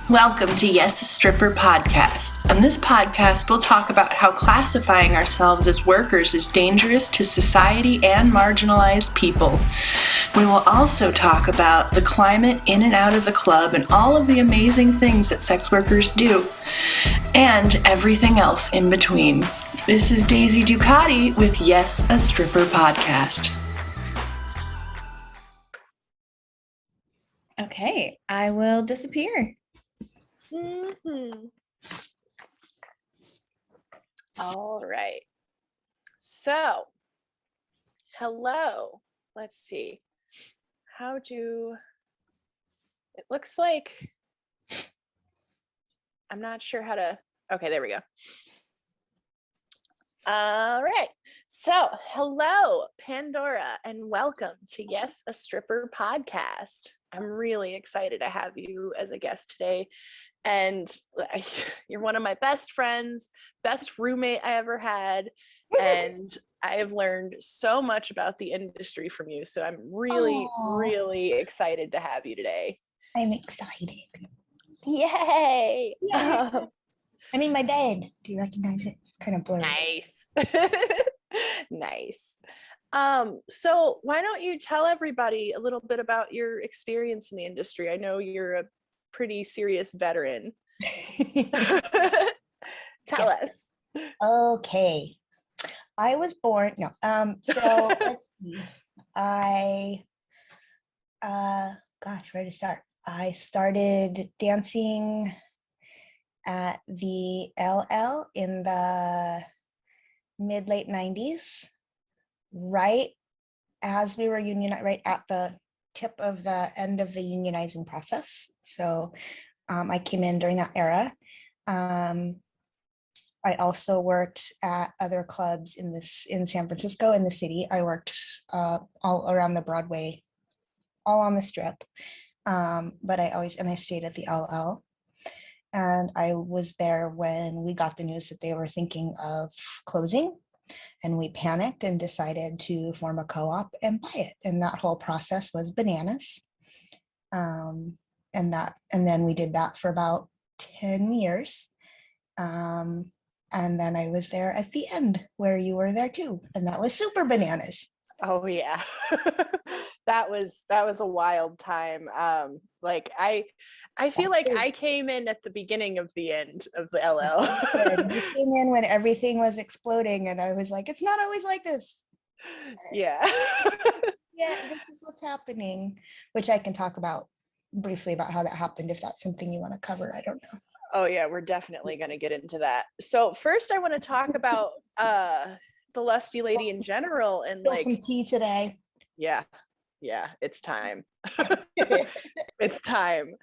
Welcome to YAS Stripper Podcast. On this podcast, we'll talk about how classifying ourselves as workers is dangerous to society and marginalized people. We will also talk about the climate in and out of the club and all of the amazing things that sex workers do, and everything else in between. This is Daisy Ducati with YAS Stripper Podcast. Okay, I will disappear. All right. So, hello. Let's see. It looks like I'm not sure how to. Okay, there we go. All right. So, hello, Pandora, and welcome to YAS Stripper Podcast. I'm really excited to have you as a guest today. And you're one of my best friends, best roommate I ever had. And I have learned so much about the industry from you. So I'm really excited to have you today. I'm excited. Yay! I'm in my bed. Do you recognize it? It's kind of blurry. Nice. Nice. So why don't you tell everybody a little bit about your experience in the industry? I know you're a pretty serious veteran. Tell us. Okay. I was born, so let's see. Where to start? I started dancing at the LL in the mid-late 90s, right as we were unionized, right at the tip of the end of the unionizing process. So I came in during that era. I also worked at other clubs in San Francisco, in the city. I worked all around the Broadway, all on the Strip. But I stayed at the LL. And I was there when we got the news that they were thinking of closing. And we panicked and decided to form a co-op and buy it. And that whole process was bananas. And then we did that for about 10 years. And then I was there at the end where you were there too. And that was super bananas. Oh yeah. That was a wild time. I feel like I came in at the beginning of the end of the LL. You came in when everything was exploding and I was like, it's not always like this. Yeah. Yeah, this is what's happening, which I can talk about briefly about how that happened if that's something you want to cover. I don't know. Oh yeah, we're definitely going to get into that. So first I want to talk about the Lusty Lady in general and like some tea today. Yeah, it's time. It's time.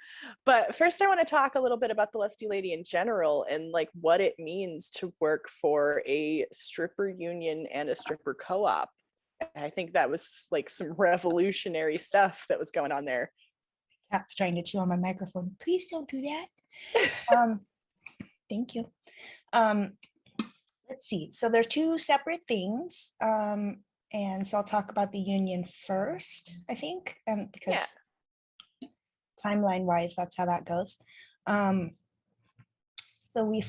But first I want to talk a little bit about the Lusty Lady in general and like what it means to work for a stripper union and a stripper co-op. I think that was like some revolutionary stuff that was going on there. Cat's trying to chew on my microphone. Please don't do that. Thank you. Let's see. So they're two separate things. And so I'll talk about the union first, I think, because timeline wise, that's how that goes. So we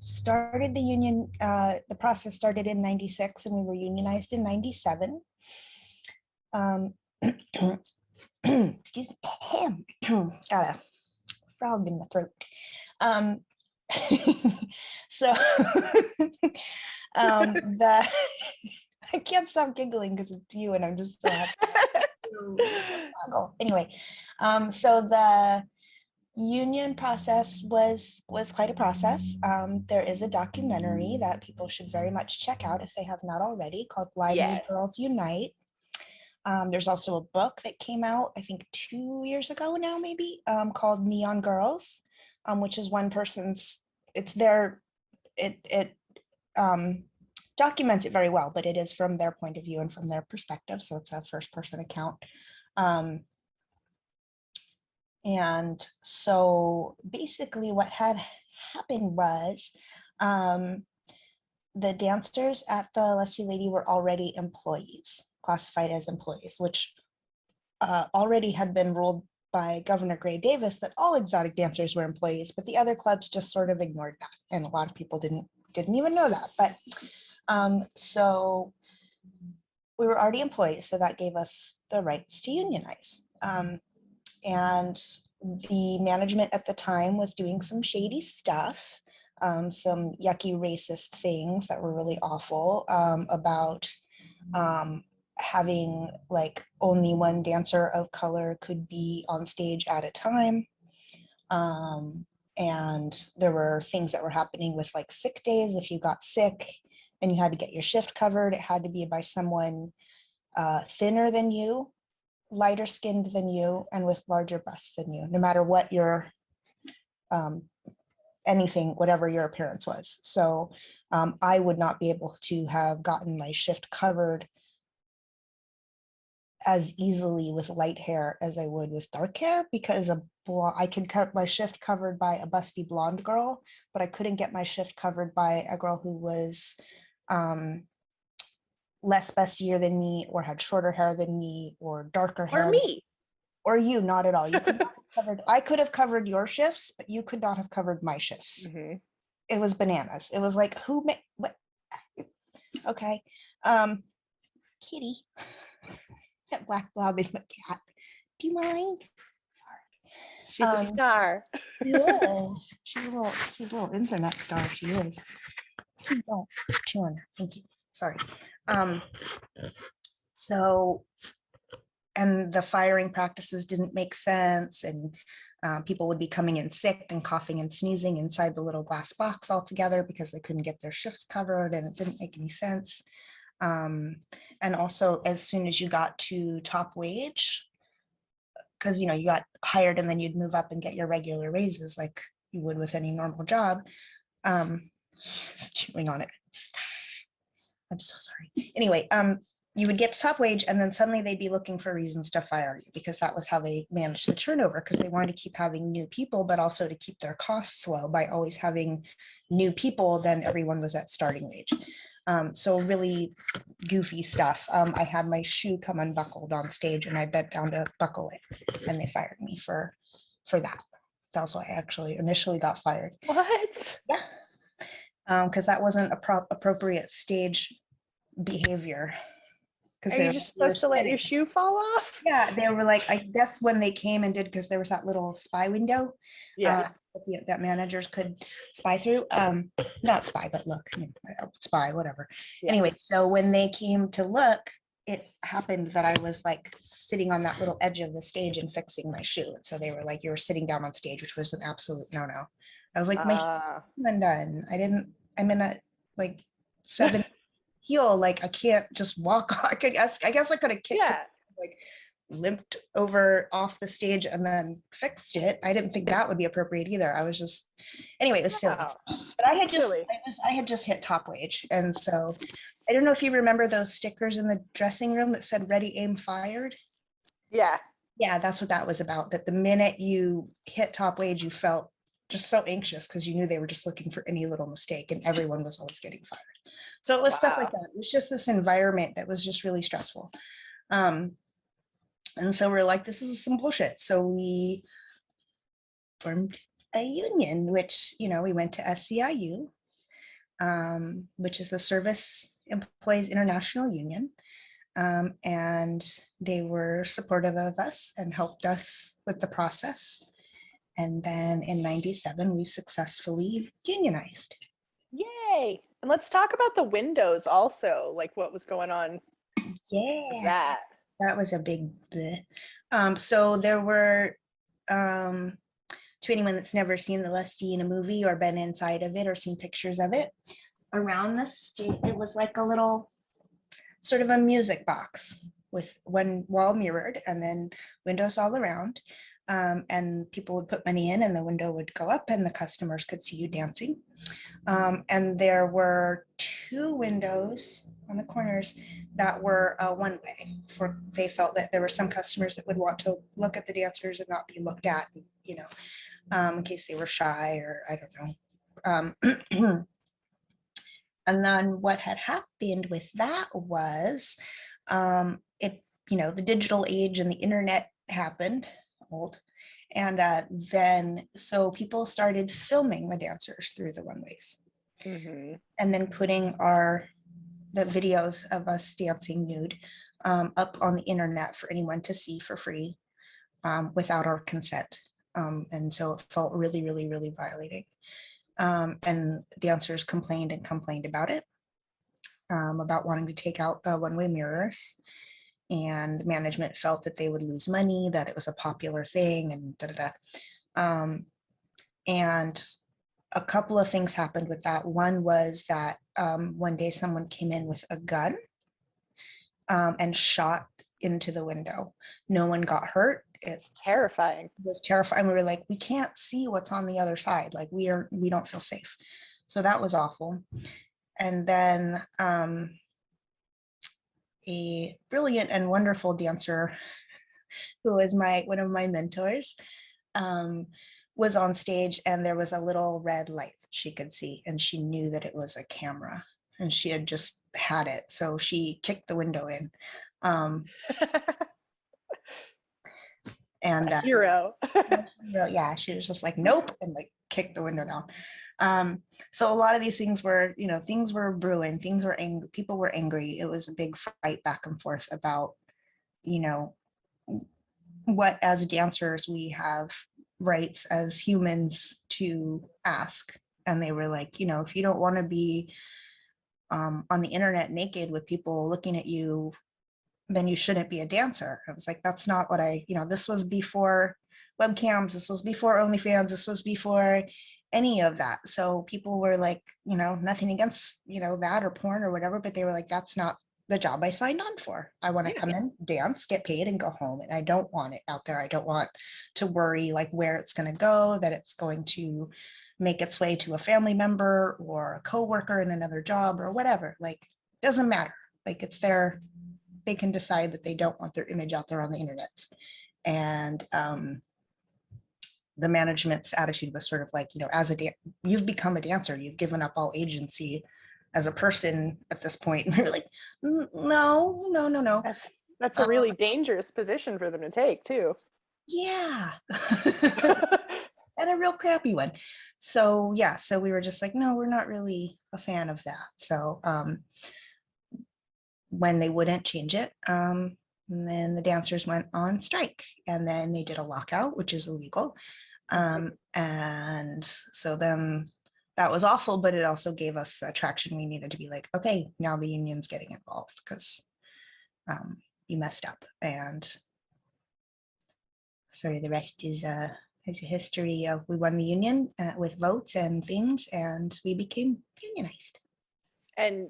started the union, the process started in 96 and we were unionized in 97. Excuse me, got a frog in my throat. So I can't stop giggling because it's you and I'm just anyway. So the union process was quite a process. There is a documentary that people should very much check out if they have not already, called Why Do Girls Unite? There's also a book that came out, I think 2 years ago now, maybe, called Neon Girls, which is one person's. It documents it very well, but it is from their point of view and from their perspective, so it's a first-person account. And so basically what had happened was the dancers at the Lusty Lady were already employees, classified as employees, which already had been ruled by Governor Gray Davis that all exotic dancers were employees, but the other clubs just sort of ignored that. And a lot of people didn't even know that. But so we were already employees, so that gave us the rights to unionize. And the management at the time was doing some shady stuff, some yucky racist things that were really awful, about having like only one dancer of color could be on stage at a time. And there were things that were happening with like sick days. If you got sick and you had to get your shift covered, it had to be by someone thinner than you, lighter skinned than you, and with larger breasts than you, no matter what your anything, whatever your appearance was. So I would not be able to have gotten my shift covered as easily with light hair as I would with dark hair, because I could cut my shift covered by a busty blonde girl, but I couldn't get my shift covered by a girl who was less bustier than me, or had shorter hair than me, or darker hair. Or me. Or you, not at all. You could not have covered, I could have covered your shifts, but you could not have covered my shifts. Mm-hmm. It was bananas. It was like, who made what? Okay. Kitty. That black blob is my cat. Do you mind? Sorry. She's a star. She is. She's a little internet star. She is. Don't chew on her. Thank you. Sorry. So, and the firing practices didn't make sense, and people would be coming in sick and coughing and sneezing inside the little glass box altogether because they couldn't get their shifts covered, and it didn't make any sense. And also, as soon as you got to top wage, because you got hired and then you'd move up and get your regular raises like you would with any normal job. Just chewing on it. I'm so sorry. Anyway, you would get to top wage, and then suddenly they'd be looking for reasons to fire you, because that was how they managed the turnover, because they wanted to keep having new people, but also to keep their costs low by always having new people. Then everyone was at starting wage. So really goofy stuff. I had my shoe come unbuckled on stage, and I bent down to buckle it, and they fired me for that. That's why I actually initially got fired. What? Yeah. Because that wasn't appropriate stage behavior. Are you just supposed to let your shoe fall off? Yeah, they were like, I guess when they came and did, because there was that little spy window. Yeah. That managers could spy through. Not spy, but look, spy, whatever. Yeah. Anyway, so when they came to look, it happened that I was like sitting on that little edge of the stage and fixing my shoe. And so they were like, you were sitting down on stage, which was an absolute no-no. I was like, my shoe's undone. I'm in a like 7 heel, like I can't just walk. I guess I could have kicked it, like limped over off the stage and then fixed it. I didn't think that would be appropriate either. I was just, anyway, it was silly. But I had just hit top wage, and so I don't know if you remember those stickers in the dressing room that said "Ready, Aim, Fired." Yeah, that's what that was about. That the minute you hit top wage, you felt just so anxious because you knew they were just looking for any little mistake, and everyone was always getting fired. So it was stuff like that. It was just this environment that was just really stressful. And so we're like, this is some bullshit. So we formed a union, which, we went to SCIU, which is the Service Employees International Union. And they were supportive of us and helped us with the process. And then in '97, we successfully unionized. Yay. And let's talk about the windows also, like what was going on. Yeah. That was a big bleh. So there were, to anyone that's never seen the Lusty in a movie or been inside of it or seen pictures of it, around the stage, it was like a little sort of a music box with one wall mirrored and then windows all around. And people would put money in and the window would go up and the customers could see you dancing. And there were 2 windows on the corners that were one way. They felt that there were some customers that would want to look at the dancers and not be looked at, in case they were shy or I don't know. And then what had happened with that was the digital age and the internet happened. old. And then, so people started filming the dancers through the runways Mm-hmm. and then putting the videos of us dancing nude up on the internet for anyone to see for free without our consent. And so it felt really, really, really violating. And dancers complained and complained about it, about wanting to take out the one-way mirrors. And management felt that they would lose money, that it was a popular thing, and da da da. And a couple of things happened with that. One was that one day someone came in with a gun and shot into the window. No one got hurt. It's terrifying. It was terrifying. We were like, we can't see what's on the other side. Like we don't feel safe. So that was awful. And then a brilliant and wonderful dancer who was one of my mentors was on stage, and there was a little red light that she could see, and she knew that it was a camera, and she had just had it. So she kicked the window in. And hero. Yeah, she was just like, nope, and like kicked the window down. So a lot of these things were, things were brewing, things were angry, people were angry. It was a big fight back and forth about, what as dancers we have rights as humans to ask. And they were like, if you don't want to be on the internet naked with people looking at you, then you shouldn't be a dancer. I was like, that's not what this was before webcams, this was before OnlyFans, this was before any of that. So people were like, nothing against, that or porn or whatever, but they were like, that's not the job I signed on for. I want to come in, dance, get paid, and go home. And I don't want it out there. I don't want to worry like where it's going to go, that it's going to make its way to a family member or a coworker in another job or whatever. Like, doesn't matter. Like, it's there. They can decide that they don't want their image out there on the internet. And the management's attitude was sort of like, you've become a dancer, you've given up all agency as a person at this point. And we were like, no. That's a really dangerous position for them to take too. Yeah. And a real crappy one. So yeah, so we were just like, no, we're not really a fan of that. So when they wouldn't change it, and then the dancers went on strike, and then they did a lockout, which is illegal. And so then that was awful, but it also gave us the traction we needed to be like, okay, now the union's getting involved because you messed up. And sorry, the rest is a history of we won the union with votes and things, and we became unionized. And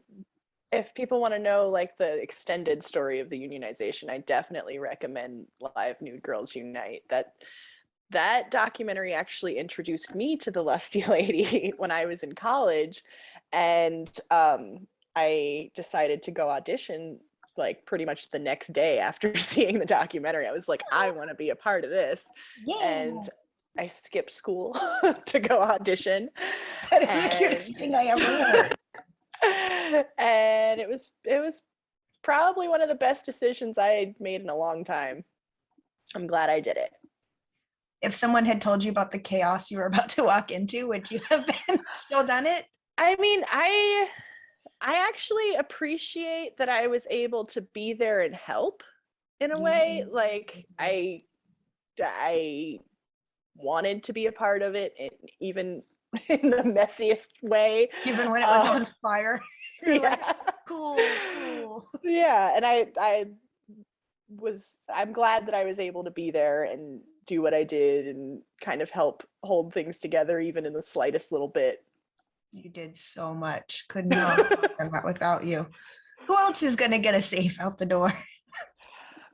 if people want to know like the extended story of the unionization, I definitely recommend Live Nude Girls Unite. That documentary actually introduced me to the Lusty Lady when I was in college, and I decided to go audition like pretty much the next day after seeing the documentary. I was like, I want to be a part of this. Yeah. And I skipped school to go audition. That is the cutest thing I ever heard. And it was probably one of the best decisions I had made in a long time. I'm glad I did it. If someone had told you about the chaos you were about to walk into, would you have still done it? I mean, I actually appreciate that I was able to be there and help in a way. Like I wanted to be a part of it, even in the messiest way. Even when it was on fire. You're yeah. Like, cool. Yeah, and I'm glad that I was able to be there and do what I did and kind of help hold things together even in the slightest little bit. You did so much. Could not have done that without you. Who else is going to get a safe out the door?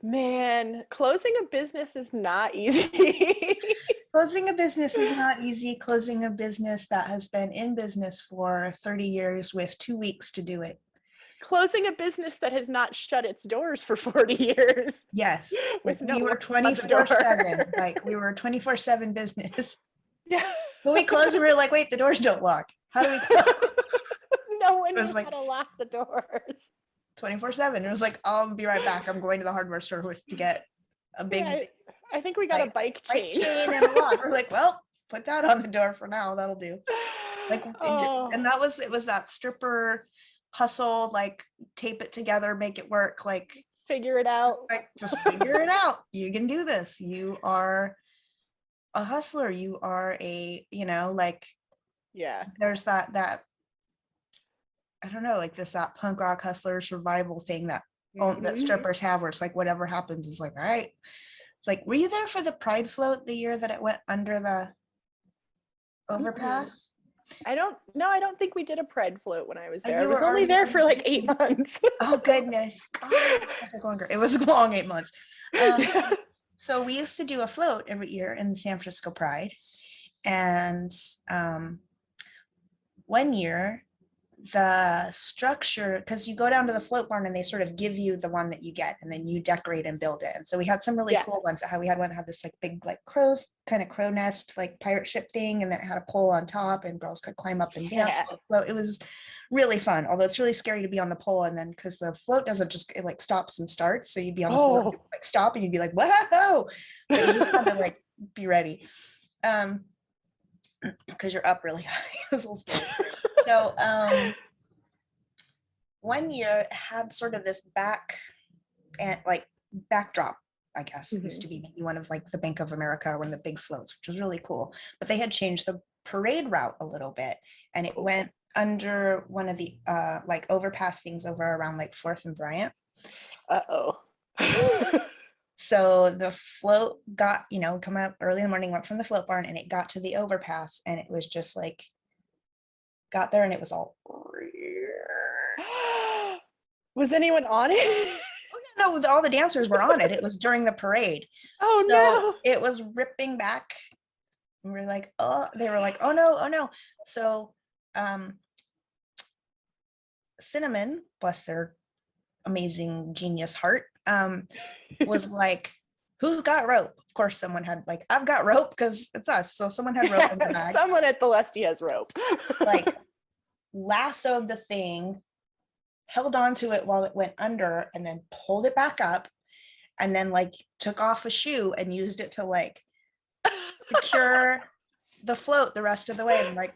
Man, closing a business is not easy. Closing a business is not easy. Closing a business that has been in business for 30 years with 2 weeks to do it. Closing a business that has not shut its doors for 40 years. Yes. With no we were 24/7. Like we were a 24/7 business. Yeah. When we closed, we were like, wait, the doors don't lock. How do we close? No one knows how to lock the doors. 24/7. It was like, I'll be right back. I'm going to the hardware store to get a big I think we got like, a bike bike chain. chain and a lock. We're like, well, put that on the door for now. That'll do. Like, Oh, and it was that stripper hustle, like tape it together, make it work, like figure it out. just figure it out. You can do this. You are a hustler. You are a, like, Yeah. there's that I don't know, like that punk rock hustler survival thing that Mhm. strippers have, where it's like whatever happens is like, all right. It's like, were you there for the Pride float the year that it went under the overpass? I don't think we did a Pride float when I was And there. I you was were only already there on for like 8 months. Oh goodness. God, it took longer. It was a long 8 months. So we used to do a float every year in the San Francisco Pride. And one year, the structure, because you go down to the float barn and they sort of give you the one that you get, and then you decorate and build it. And so we had some really Yeah. cool ones. We had one that had this like big like crow nest, like pirate ship thing, and then it had a pole on top and girls could climb up and dance. Yeah. Well, it was really fun, although it's really scary to be on the pole, and then because the float doesn't just, it like stops and starts, so you'd be on the floor, and like stop, and you'd be like, whoa, but you just had to like be ready, because you're up really high. It was a little scary. So one year it had sort of this backdrop, I guess. It used to be maybe one of like the Bank of America, one of the big floats, which was really cool. But they had changed the parade route a little bit, and it went under one of the like overpass things over around like 4th and Bryant. So the float got, come up early in the morning, went from the float barn, and it got to the overpass, and it was just like, got there and it was all. Was anyone on it? Oh, no, all the dancers were on it. It was during the parade. Oh, so no. It was ripping back. And we're like, oh, they were like, oh no, oh no. So Cinnamon, bless their amazing genius heart, was like, who's got rope? Of course, someone had like, I've got rope because it's us. So someone had rope in the bag. Someone at the Lusty has rope. Like lassoed the thing, held on to it while it went under, and then pulled it back up, and then like took off a shoe and used it to like secure the float the rest of the way. And like,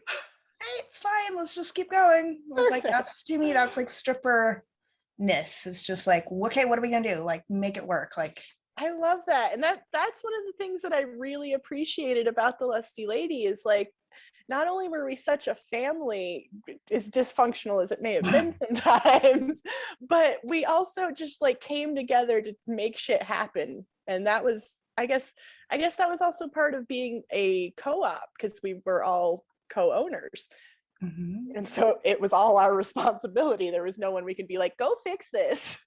hey, it's fine, let's just keep going. I was like, that's, to me, that's like stripper-ness. It's just like, okay, what are we gonna do? Like, make it work. Like, I love that. And that's one of the things that I really appreciated about the Lusty Lady is like, not only were we such a family, as dysfunctional as it may have been sometimes, but we also just like came together to make shit happen. And that was, I guess that was also part of being a co-op, because we were all co-owners. And so it was all our responsibility. There was no one we could be like, go fix this.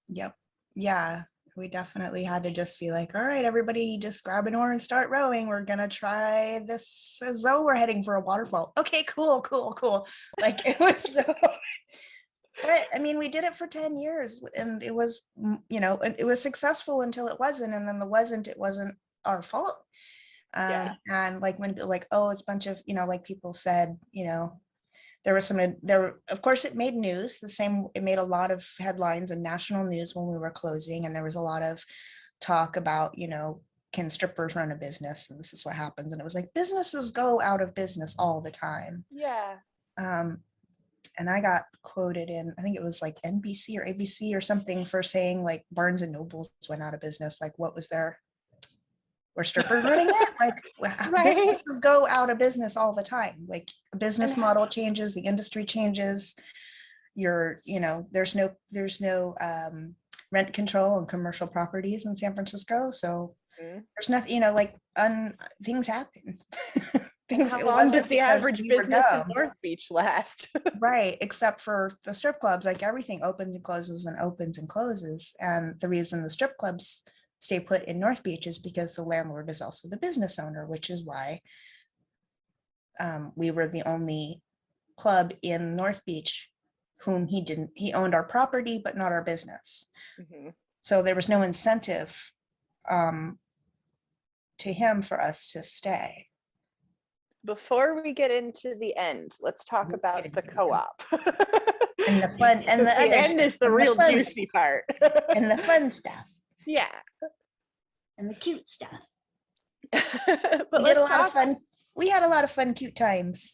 Yep. Yeah. We definitely had to just be like, all right, everybody just grab an oar and start rowing. We're going to try this as though we're heading for a waterfall. Okay, cool. Like it was so, but I mean, we did it for 10 years and it was, it was successful until it wasn't. And then it wasn't our fault. And like when people like, oh, it's a bunch of, like people said, there was of course it made news, it made a lot of headlines and national news when we were closing. And there was a lot of talk about, can strippers run a business? And this is what happens. And it was like, businesses go out of business all the time. Yeah. And I got quoted in, I think it was like NBC or ABC or something, for saying like Barnes and Nobles went out of business. Like, what was were strippers running it? Like, right. Businesses go out of business all the time. Like, a business model changes, the industry changes. There's no rent control on commercial properties in San Francisco. So there's nothing, things happen. How long does the average business in North Beach last? Right, except for the strip clubs, like everything opens and closes and opens and closes. And the reason the strip clubs stay put in North Beach is because the landlord is also the business owner, which is why we were the only club in North Beach whom he owned our property, but not our business. So there was no incentive to him for us to stay. Before we get into the end, let's talk about the co-op. And the fun, and the end is the real juicy part. And the fun stuff. Yeah. And the cute stuff. But We did a lot of fun. We had a lot of fun, cute times.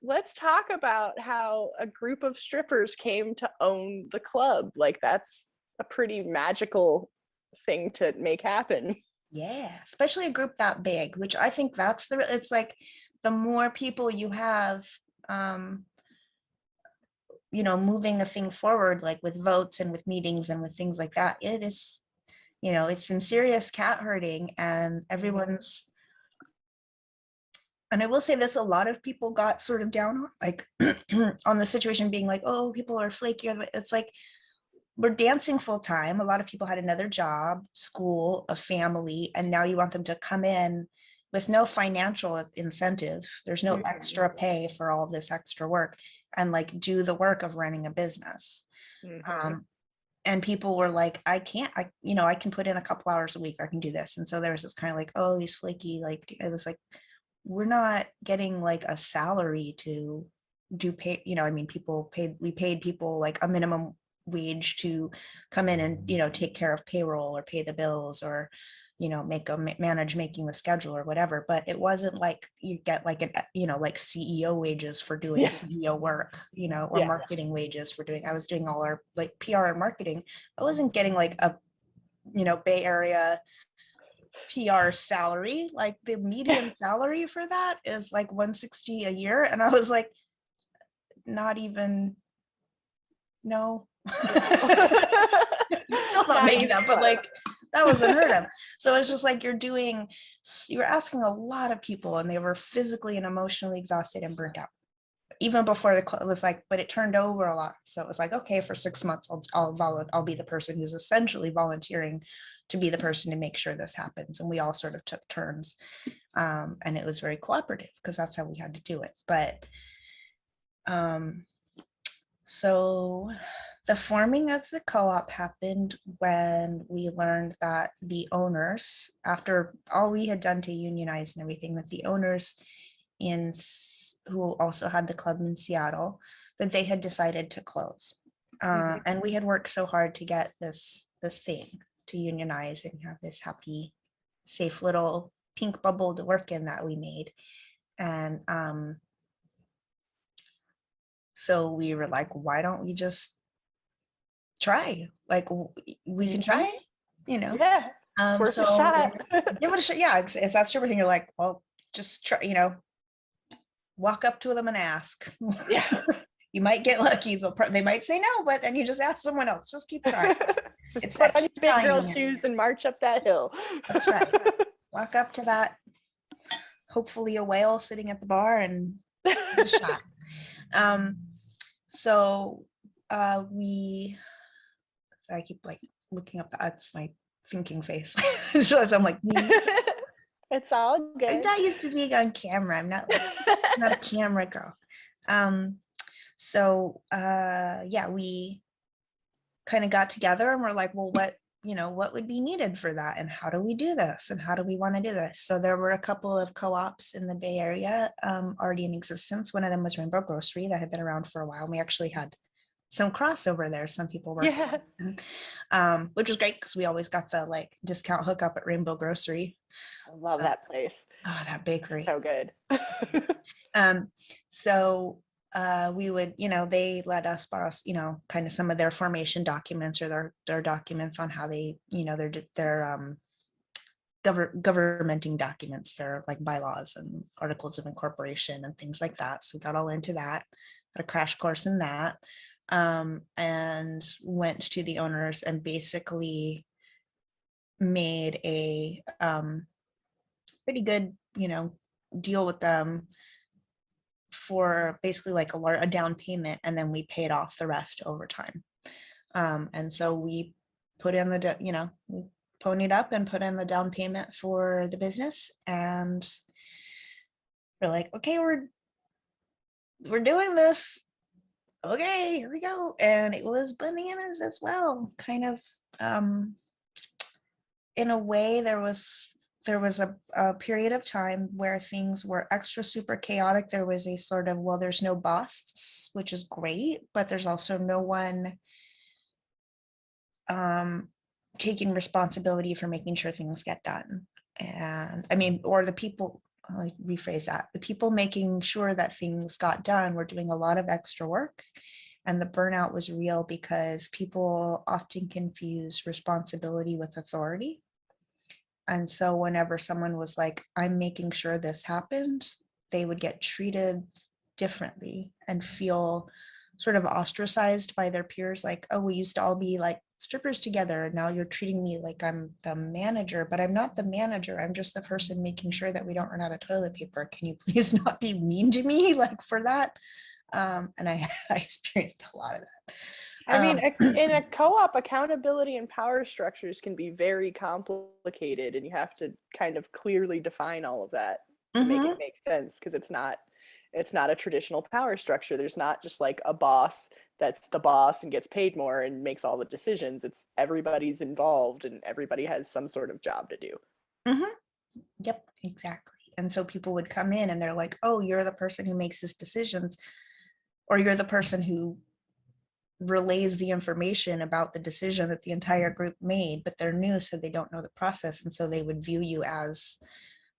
Let's talk about how a group of strippers came to own the club. Like, that's a pretty magical thing to make happen. Yeah, especially a group that big, which I think it's like the more people you have, moving a thing forward, like with votes and with meetings and with things like that, it is, it's some serious cat herding, and everyone's, and I will say this, a lot of people got sort of down like on the situation being like, oh, people are flaky. It's like, we're dancing full time. A lot of people had another job, school, a family, and now you want them to come in with no financial incentive. There's no extra pay for all this extra work, and like do the work of running a business. And people were like, I can't, I can put in a couple hours a week. I can do this. And so there was this kind of like, oh, he's flaky. Like, it was like, we're not getting like a salary to do pay, we paid people like a minimum wage to come in and, take care of payroll or pay the bills or, manage making the schedule or whatever. But it wasn't like you get like like CEO wages for doing CEO work, or marketing wages for doing, I was doing all our like PR and marketing. I wasn't getting like a, Bay Area PR salary. Like the median salary for that is like $160 a year. And I was like, not even, no. Still not making that, but like that was unheard of. So it's just like you're asking a lot of people, and they were physically and emotionally exhausted and burnt out. Even before the club, it was like, but it turned over a lot. So it was like, okay, for 6 months, I'll be the person who's essentially volunteering to be the person to make sure this happens. And we all sort of took turns. And it was very cooperative because that's how we had to do it. But so the forming of the co-op happened when we learned that the owners, after all we had done to unionize and everything, that the owners who also had the club in Seattle, that they had decided to close. And we had worked so hard to get this thing to unionize and have this happy, safe little pink bubble to work in that we made. And so we were like, why don't we just try? Like, we can try, Yeah, it's worth a shot. Give it a shot. Yeah, it's that sort of thing. You're like, well, just try, walk up to them and ask. Yeah. You might get lucky. They might say no, but then you just ask someone else. Just keep trying. Just put on your big girl shoes and march up that hill. That's right. Walk up to that, hopefully a whale sitting at the bar, and give it a shot. So I keep like looking up. That's my thinking face. So I'm like, it's all good. I'm not used to being on camera. I'm not a camera girl. So we kind of got together and we're like, well, what would be needed for that, and how do we do this, and how do we want to do this? So there were a couple of co-ops in the Bay Area already in existence. One of them was Rainbow Grocery that had been around for a while. We actually had some crossover there. Some people were, which was great because we always got the like discount hookup at Rainbow Grocery. I love that place. Oh, that bakery. So good. So we would, they let us borrow, kind of some of their formation documents or their documents on how they, their governmenting documents, their like bylaws and articles of incorporation and things like that. So we got all into that, had a crash course in that, and went to the owners and basically made a pretty good, deal with them for basically like a down payment, and then we paid off the rest over time. And so we put in we ponied up and put in the down payment for the business, and we're like, okay, we're doing this. Okay, here we go. And it was bananas as well. Kind of in a way, there was a period of time where things were extra super chaotic. There was a sort of, well, there's no boss, which is great, but there's also no one taking responsibility for making sure things get done. And I mean, or the people, I'll rephrase that, the people making sure that things got done were doing a lot of extra work. And the burnout was real because people often confuse responsibility with authority. And so whenever someone was like, I'm making sure this happens, they would get treated differently and feel sort of ostracized by their peers. Like, oh, we used to all be like strippers together. And now you're treating me like I'm the manager, but I'm not the manager. I'm just the person making sure that we don't run out of toilet paper. Can you please not be mean to me like for that? And I experienced a lot of that. I mean, in a co-op, accountability and power structures can be very complicated, and you have to kind of clearly define all of that to make it make sense, because it's not a traditional power structure. There's not just like a boss that's the boss and gets paid more and makes all the decisions. It's everybody's involved and everybody has some sort of job to do. Yep, exactly. And so people would come in and they're like, oh, you're the person who makes these decisions, or you're the person who relays the information about the decision that the entire group made, but they're new, so they don't know the process. And so they would view you as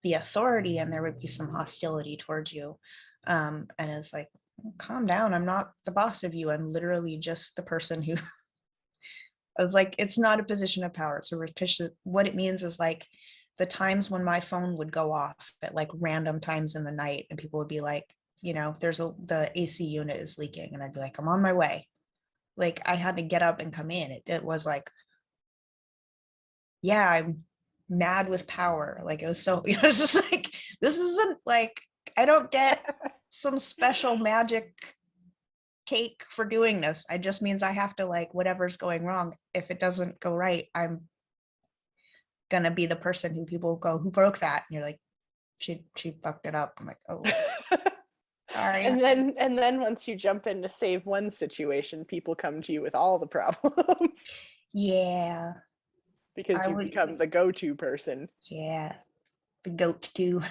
the authority and there would be some hostility towards you. And it's like, calm down. I'm not the boss of you. I'm literally just the person who I was like, it's not a position of power. It's a repetition. What it means is like the times when my phone would go off at like random times in the night and people would be like, you know, the AC unit is leaking. And I'd be like, I'm on my way. Like I had to get up and come in. It was like, yeah, I'm mad with power. Like it was so, it was just like, this isn't like, I don't get some special magic cake for doing this. It just means I have to like, whatever's going wrong, if it doesn't go right, I'm gonna be the person who people go, who broke that? And you're like, she fucked it up. I'm like, oh, sorry. And then once you jump in to save one situation, people come to you with all the problems. Yeah. Because you become the go-to person. Yeah. The goat too.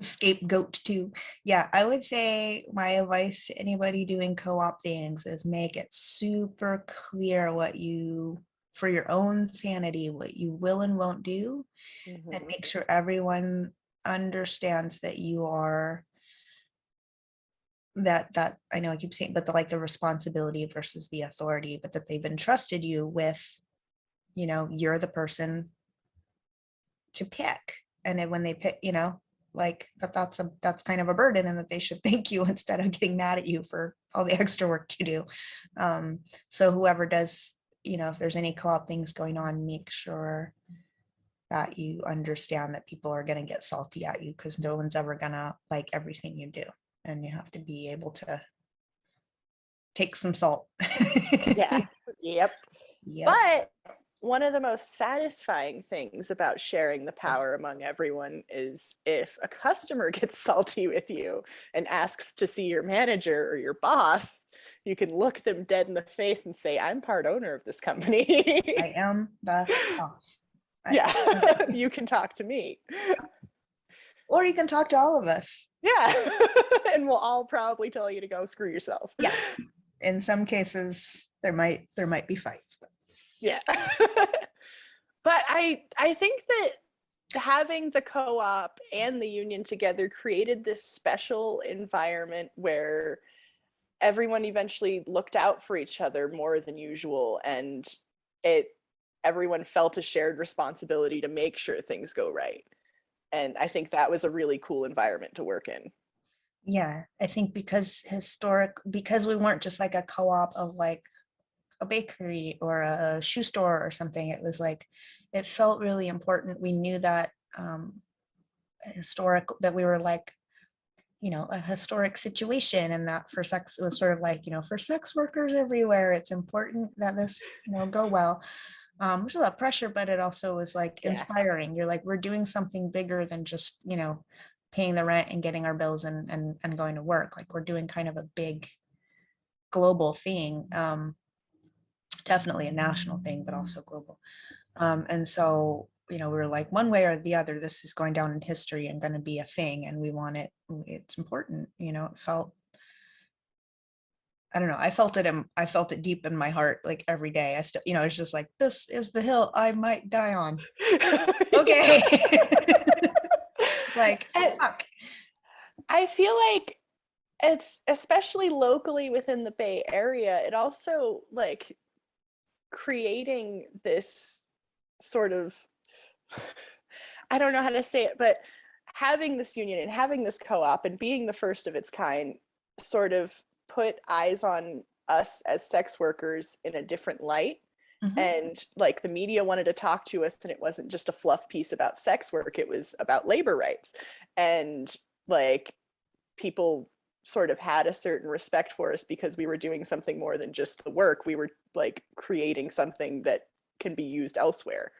Scapegoat too. Yeah, I would say my advice to anybody doing co-op things is make it super clear what you, for your own sanity, what you will and won't do, and make sure everyone understands that you are that I know I keep saying, but the responsibility versus the authority, but that they've entrusted you with, you know, you're the person to pick. And then when they pick, you know, like that's kind of a burden, and that they should thank you instead of getting mad at you for all the extra work you do. So whoever does, you know, if there's any co-op things going on, make sure that you understand that people are going to get salty at you, because no one's ever gonna like everything you do, and you have to be able to take some salt. Yeah. Yep. But one of the most satisfying things about sharing the power among everyone is if a customer gets salty with you and asks to see your manager or your boss, you can look them dead in the face and say, I'm part owner of this company. I am the boss. Yeah, you can talk to me. Or you can talk to all of us. Yeah, and we'll all probably tell you to go screw yourself. Yeah, in some cases there might be fights. But. Yeah. But I think that having the co-op and the union together created this special environment where everyone eventually looked out for each other more than usual, and everyone felt a shared responsibility to make sure things go right. And I think that was a really cool environment to work in. Yeah, I think because we weren't just like a co-op of like a bakery or a shoe store or something. It was like, it felt really important. We knew that that we were like, you know, a historic situation, and that for sex, it was sort of like, you know, for sex workers everywhere, it's important that this, you know, go well. Which is a lot of pressure, but it also was like inspiring. You're like, we're doing something bigger than just, you know, paying the rent and getting our bills and going to work. Like we're doing kind of a big global thing. Definitely a national thing, but also global. And so, you know, we were like, one way or the other, this is going down in history and going to be a thing, and we want it. It's important, you know. It felt I don't know. I felt it deep in my heart, like every day. I still, it's just like, this is the hill I might die on. Okay. Like, fuck. I feel like it's, especially locally within the Bay Area, it also like creating this sort of, I don't know how to say it, but having this union and having this co-op and being the first of its kind sort of put eyes on us as sex workers in a different light. Mhm. And like the media wanted to talk to us, and it wasn't just a fluff piece about sex work, it was about labor rights. And like people sort of had a certain respect for us because we were doing something more than just the work. We were like creating something that can be used elsewhere.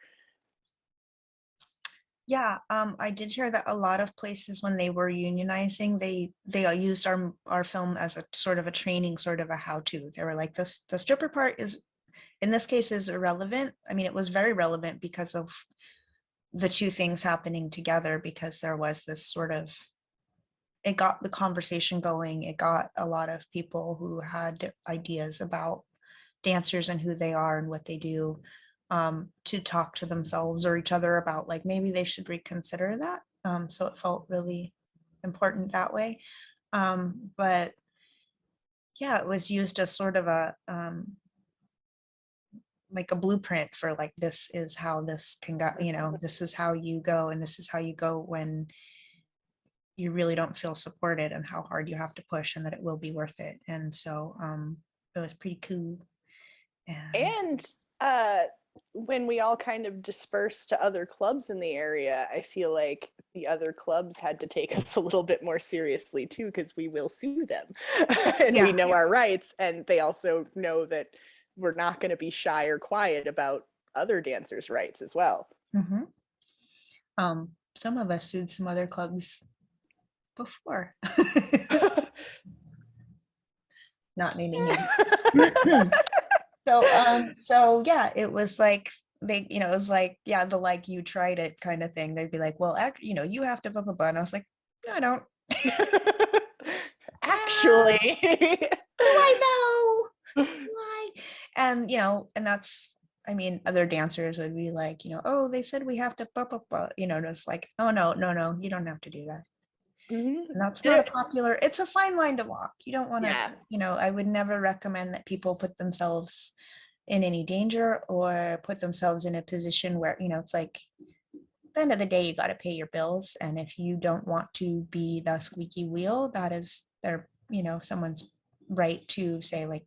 Yeah, I did hear that a lot of places when they were unionizing, they used our film as a sort of a training, sort of a how-to. They were like, this the stripper part is, in this case, is irrelevant. I mean, it was very relevant because of the two things happening together, because there was this sort of, it got the conversation going. It got a lot of people who had ideas about dancers and who they are and what they do, to talk to themselves or each other about like maybe they should reconsider that. So it felt really important that way. But yeah, it was used as sort of a like a blueprint for like, this is how this can go, this is how you go, and this is how you go when you really don't feel supported, and how hard you have to push, and that it will be worth it. And so it was pretty cool. And when we all kind of dispersed to other clubs in the area, I feel like the other clubs had to take us a little bit more seriously too, because we will sue them and we know our rights, and they also know that we're not going to be shy or quiet about other dancers' rights as well. Mhm. Some of us sued some other clubs before. Not naming names. So yeah, it was like they, it was like, yeah, the like you tried it kind of thing. They'd be like, well, you have to blah blah blah. And I was like, no, I don't. Actually. Do I know? Why? And and that's, I mean, other dancers would be like, oh, they said we have to blah blah blah. Just like, oh no, you don't have to do that. Mhm. And that's not a popular, it's a fine line to walk. You don't want to, Yeah. I would never recommend that people put themselves in any danger or put themselves in a position where, it's like, at the end of the day, you got to pay your bills. And if you don't want to be the squeaky wheel, that is their, someone's right to say like,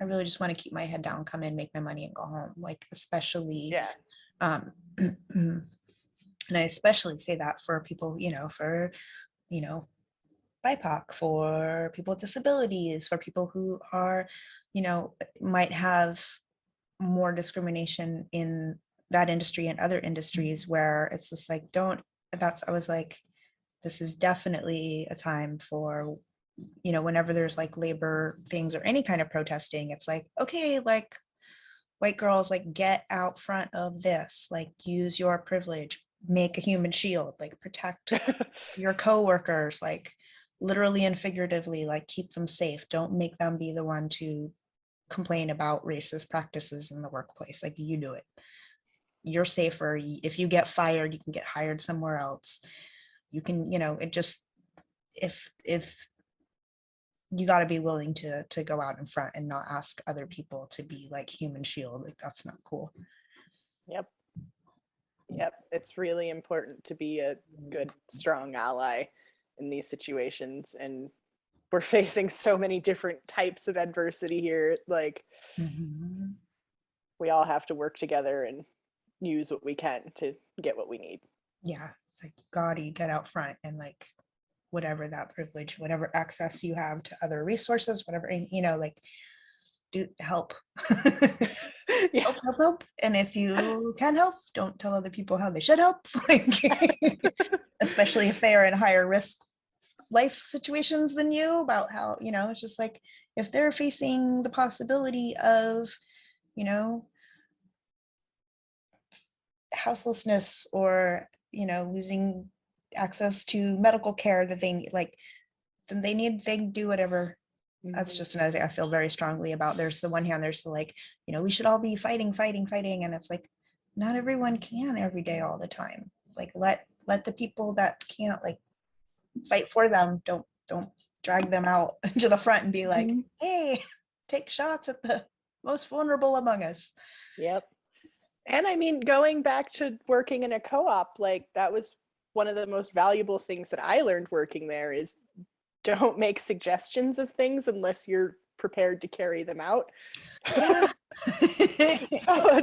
I really just want to keep my head down, come in, make my money and go home. Like, especially, Yeah. And I especially say that for people, for, BIPOC, for people with disabilities, for people who are, might have more discrimination in that industry and other industries, where it's just like, I was like, this is definitely a time for, whenever there's like labor things or any kind of protesting, it's like, okay, like white girls, like get out front of this, like use your privilege, make a human shield, like protect your coworkers, like literally and figuratively, like keep them safe. Don't make them be the one to complain about racist practices in the workplace. Like, you do it. You're safer. If you get fired, you can get hired somewhere else. You can, it just, if you got to be willing to go out in front and not ask other people to be like human shield. Like, that's not cool. Yep. It's really important to be a good, strong ally in these situations. And we're facing so many different types of adversity here. Like, we all have to work together and use what we can to get what we need. Yeah. It's like, gotta get out front and like, whatever that privilege, whatever access you have to other resources, whatever, like, do help. Yeah. help. And if you can help, don't tell other people how they should help. Like, especially if they are in higher risk life situations than you, about how, it's just like, if they're facing the possibility of, houselessness, or, losing access to medical care that they need, like, then they do whatever That's just another thing I feel very strongly about. There's the one hand, there's the like, we should all be fighting. And it's like, not everyone can every day, all the time. Like let the people that can't like fight for them, don't drag them out to the front and be like, hey, take shots at the most vulnerable among us. Yep. And I mean, going back to working in a co-op, like that was one of the most valuable things that I learned working there is don't make suggestions of things unless you're prepared to carry them out. Yeah. So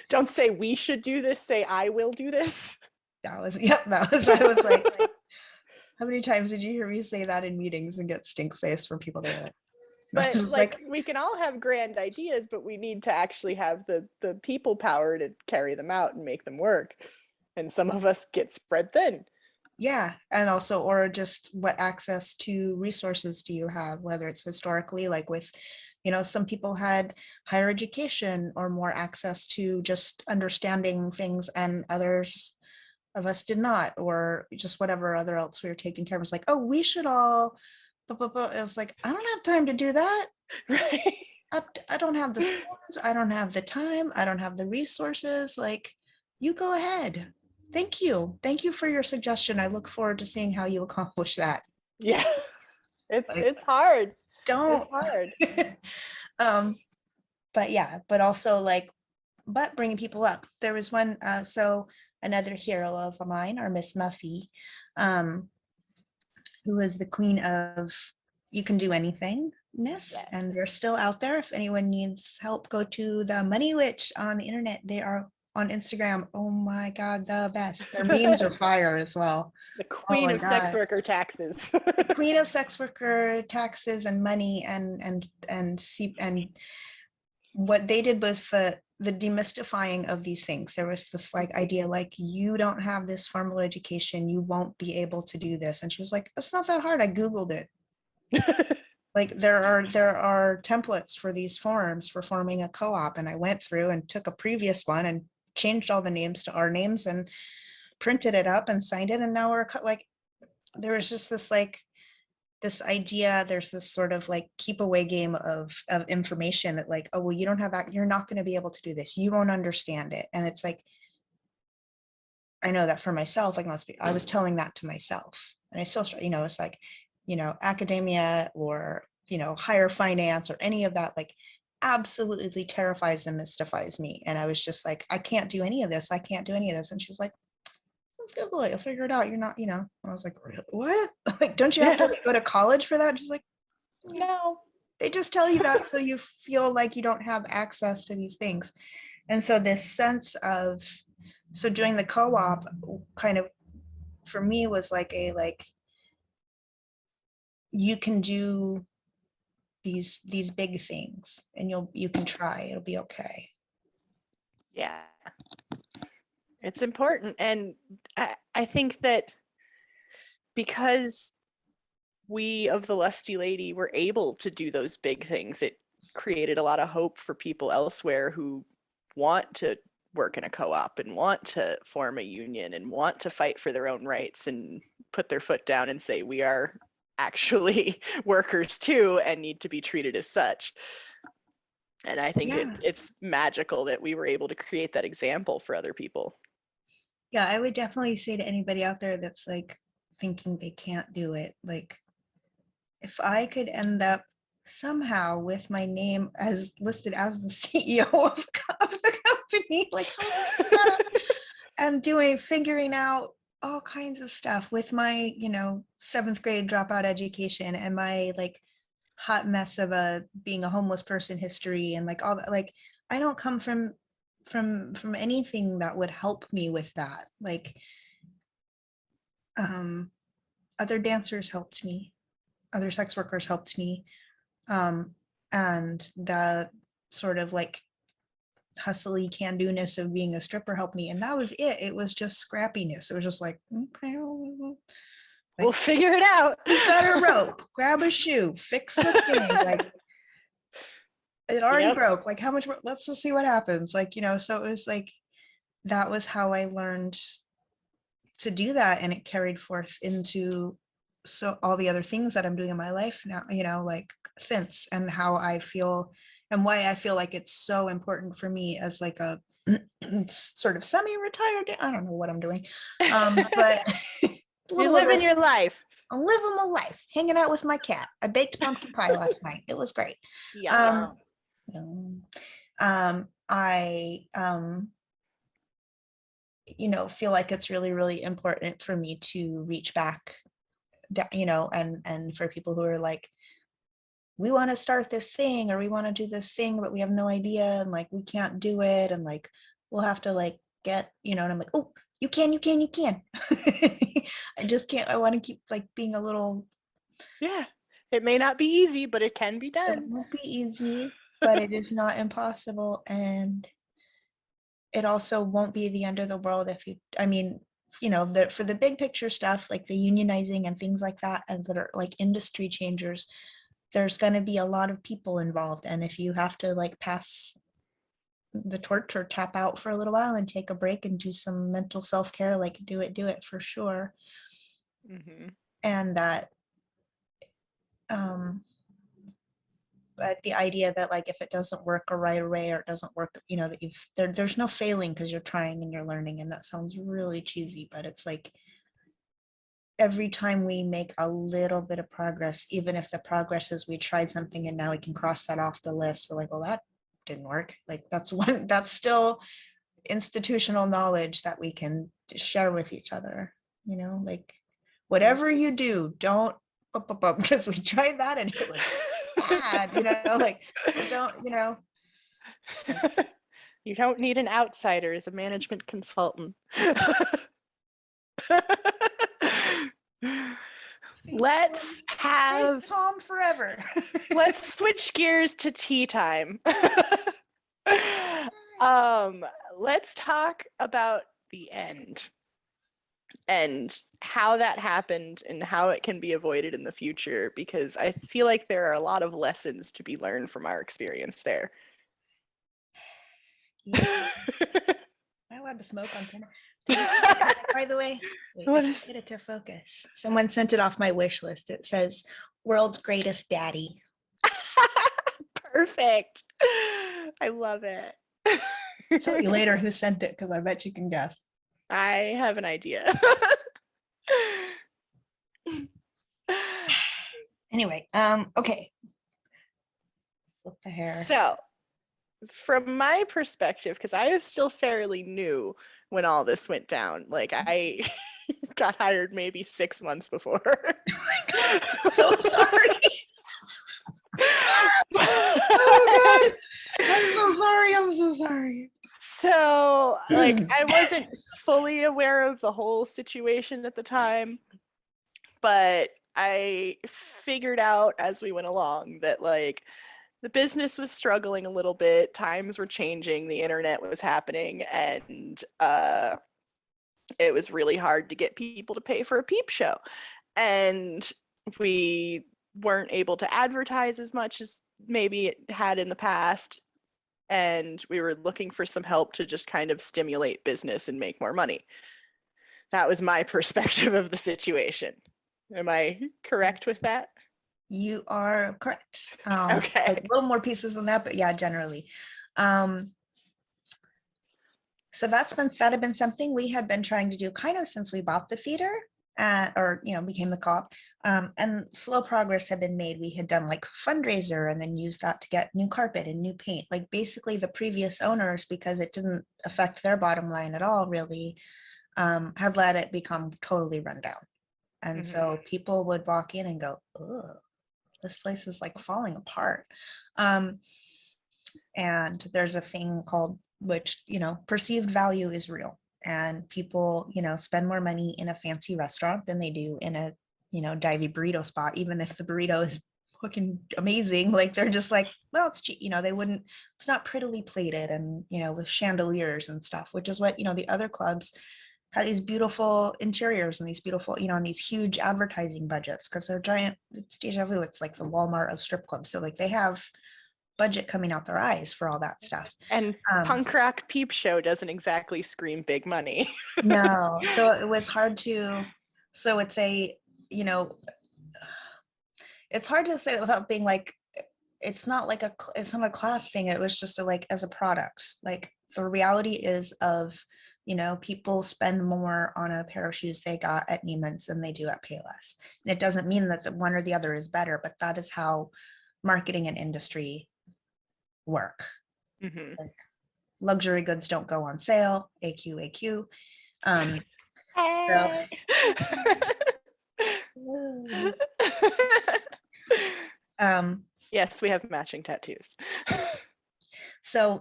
don't say we should do this, say I will do this. I was like, how many times did you hear me say that in meetings and get stink face from people there? But like we can all have grand ideas, but we need to actually have the people power to carry them out and make them work. And some of us get spread thin. Yeah, and also, or just what access to resources do you have, whether it's historically, like with, some people had higher education or more access to just understanding things, and others of us did not, or just whatever other else we were taking care of. It's like, oh, we should all, it was like, I don't have time to do that. Right. I don't have the skills, I don't have the time, I don't have the resources. Like, you go ahead. Thank you for your suggestion. I look forward to seeing how you accomplish that. Yeah, it's hard. It's hard. But yeah, but also like, but bringing people up. There was one, so another hero of mine, our Miss Muffy, who is the queen of you can do anything. Yes. And they're still out there. If anyone needs help, go to the Money Witch on the internet. They are on Instagram. Oh my God, the best. Their memes are fire as well. The queen of sex worker taxes. The queen of sex worker taxes and money and what they did was the demystifying of these things. There was this like idea like, you don't have this formal education, you won't be able to do this. And she was like, it's not that hard. I Googled it. Like there are templates for these forms for forming a co-op, and I went through and took a previous one and changed all the names to our names and printed it up and signed it, and now we're like, there was just this like this idea, there's this sort of like keep away game of information that like, oh well, you don't have that, you're not going to be able to do this, you won't understand it. And it's like, I know that for myself, like I was telling that to myself, and I still, it's like, academia or, higher finance or any of that, like absolutely terrifies and mystifies me. And I was just like, I can't do any of this. And she was like, let's Google it. You'll figure it out. You're not, I was like, what? Like, don't you have to go to college for that? And she's like, no, they just tell you that so you feel like you don't have access to these things. And so this sense of, so doing the co-op kind of, for me was like you can do these big things and you can try, it'll be okay. Yeah, it's important. And I think that because we of the Lusty Lady were able to do those big things, it created a lot of hope for people elsewhere who want to work in a co-op and want to form a union and want to fight for their own rights and put their foot down and say, we are actually workers too and need to be treated as such. And I think it's magical that we were able to create that example for other people. Yeah, I would definitely say to anybody out there that's like thinking they can't do it, like if I could end up somehow with my name as listed as the CEO of the company, like and figuring out all kinds of stuff with my 7th grade dropout education and my like hot mess of being a homeless person history and like all that, like I don't come from anything that would help me with that. Like other dancers helped me, other sex workers helped me, and the sort of like hustly can-do-ness of being a stripper helped me, and that was it. It was just scrappiness. It was just like, okay, we'll figure it out. Who's got a rope? Grab a shoe, fix the thing. Like it already broke. Like how much? Let's just see what happens. Like so it was like that was how I learned to do that, and it carried forth into so all the other things that I'm doing in my life now, like since, and how I feel and why I feel like it's so important for me as like a sort of semi-retired, I don't know what I'm doing. But You're living your life. I'm living my life, hanging out with my cat. I baked pumpkin pie last night. It was great. Yeah. I feel like it's really, really important for me to reach back, and for people who are like, we want to start this thing, or we want to do this thing, but we have no idea, and like we can't do it, and like we'll have to like get, and I'm like, oh, you can. I just can't. I want to keep like being a little. Yeah, it may not be easy, but it can be It done. won't be easy, but it is not impossible, and it also won't be the end of the world if you, for the big picture stuff, like the unionizing and things like that, and that are like industry changers, there's going to be a lot of people involved. And if you have to like pass the torch or tap out for a little while and take a break and do some mental self-care, like do it for sure. Mm-hmm. And that, but the idea that like if it doesn't work right away, or it doesn't work, that there's no failing because you're trying and you're learning. And that sounds really cheesy, but it's like every time we make a little bit of progress, even if the progress is we tried something and now we can cross that off the list, we're like, well, that didn't work. Like that's still institutional knowledge that we can share with each other, like whatever you do, don't because we tried that and it was bad, like don't, You don't need an outsider as a management consultant. Let's have calm forever. Let's switch gears to tea time. Let's talk about the end and how that happened and how it can be avoided in the future, because I feel like there are a lot of lessons to be learned from our experience there. Yeah. Am I allowed to smoke on camera? By the way, wait, get it to focus. Someone sent it off my wish list. It says world's greatest daddy. Perfect. I love it. I'll tell you later who sent it, because I bet you can guess. I have an idea. Anyway, okay. Flip the hair. So, from my perspective, because I was still fairly new when all this went down, like I got hired maybe 6 months before. Oh my God, so sorry. Oh God, I'm so sorry. So, like, I wasn't fully aware of the whole situation at the time, but I figured out as we went along that, like, the business was struggling a little bit, times were changing, the internet was happening, and it was really hard to get people to pay for a peep show. And we weren't able to advertise as much as maybe it had in the past. And we were looking for some help to just kind of stimulate business and make more money. That was my perspective of the situation. Am I correct with that? You are correct. Okay. A little more pieces than that, but yeah, generally. So that had been something we had been trying to do kind of since we bought the theater, or became the co-op. And slow progress had been made. We had done like fundraiser and then used that to get new carpet and new paint. Like basically the previous owners, because it didn't affect their bottom line at all, really, had let it become totally run down. And so people would walk in and go, "Ugh, this place is like falling apart." And there's a thing called, which, perceived value is real. And people, spend more money in a fancy restaurant than they do in a, divey burrito spot, even if the burrito is fucking amazing. Like they're just like, well, it's cheap, they wouldn't, it's not prettily plated and, with chandeliers and stuff, which is what, the other clubs have, these beautiful interiors and these beautiful, and these huge advertising budgets, because they're giant. It's deja vu. It's like the Walmart of strip clubs. So like they have budget coming out their eyes for all that stuff. And punk rock peep show doesn't exactly scream big money. No, so it was hard to, so it's it's hard to say without being like, it's not a class thing. It was just as a product. Like the reality is of, people spend more on a pair of shoes they got at Neiman's than they do at Payless. And it doesn't mean that the one or the other is better, but that is how marketing and industry work. Mm-hmm. Like luxury goods don't go on sale, AQ. So yes, we have matching tattoos. So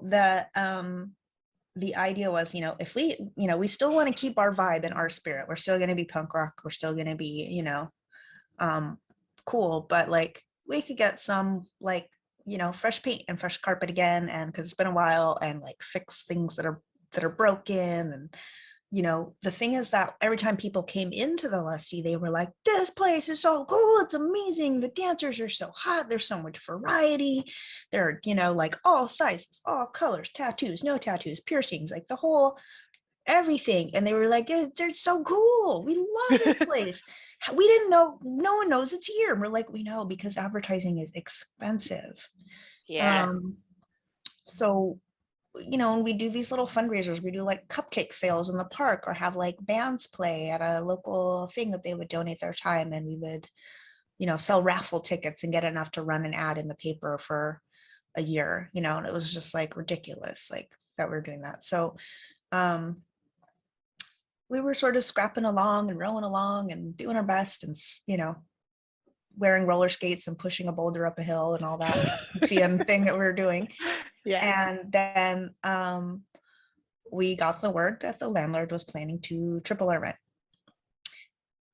the idea was, if we still want to keep our vibe and our spirit, we're still going to be punk rock, we're still going to be, cool, but like we could get some like, fresh paint and fresh carpet again, and because it's been a while, and like fix things that are broken. And the thing is that every time people came into the Lusty, they were like, this place is so cool, it's amazing, the dancers are so hot, there's so much variety, there are like all sizes, all colors, tattoos, no tattoos, piercings, like the whole everything. And they were like, they're so cool, we love this place. We didn't know, no one knows it's here. And we're like, we know, because advertising is expensive. Yeah. So we do these little fundraisers. We do like cupcake sales in the park, or have like bands play at a local thing that they would donate their time, and we would sell raffle tickets and get enough to run an ad in the paper for a year, and it was just like ridiculous, like that we're doing that. So we were sort of scrapping along and rolling along and doing our best, and wearing roller skates and pushing a boulder up a hill and all that thing that we were doing. Yeah. And then we got the word that the landlord was planning to triple our rent.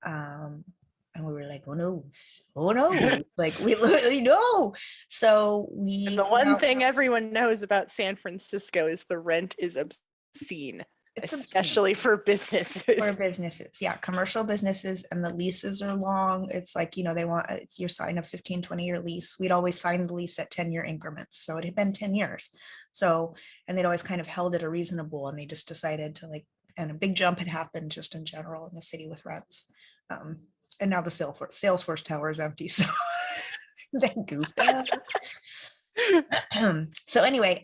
And we were like, oh no, like we literally know. So And the one thing everyone knows about San Francisco is the rent is obscene, especially for businesses. Yeah, commercial businesses, and the leases are long. It's like, they want, you sign a 15-20-year lease. We'd always sign the lease at 10-year increments, so it had been 10 years. So, and they'd always kind of held it a reasonable, and they just decided to and a big jump had happened just in general in the city with rents. And now the Salesforce Tower is empty, so they goofed up. So anyway,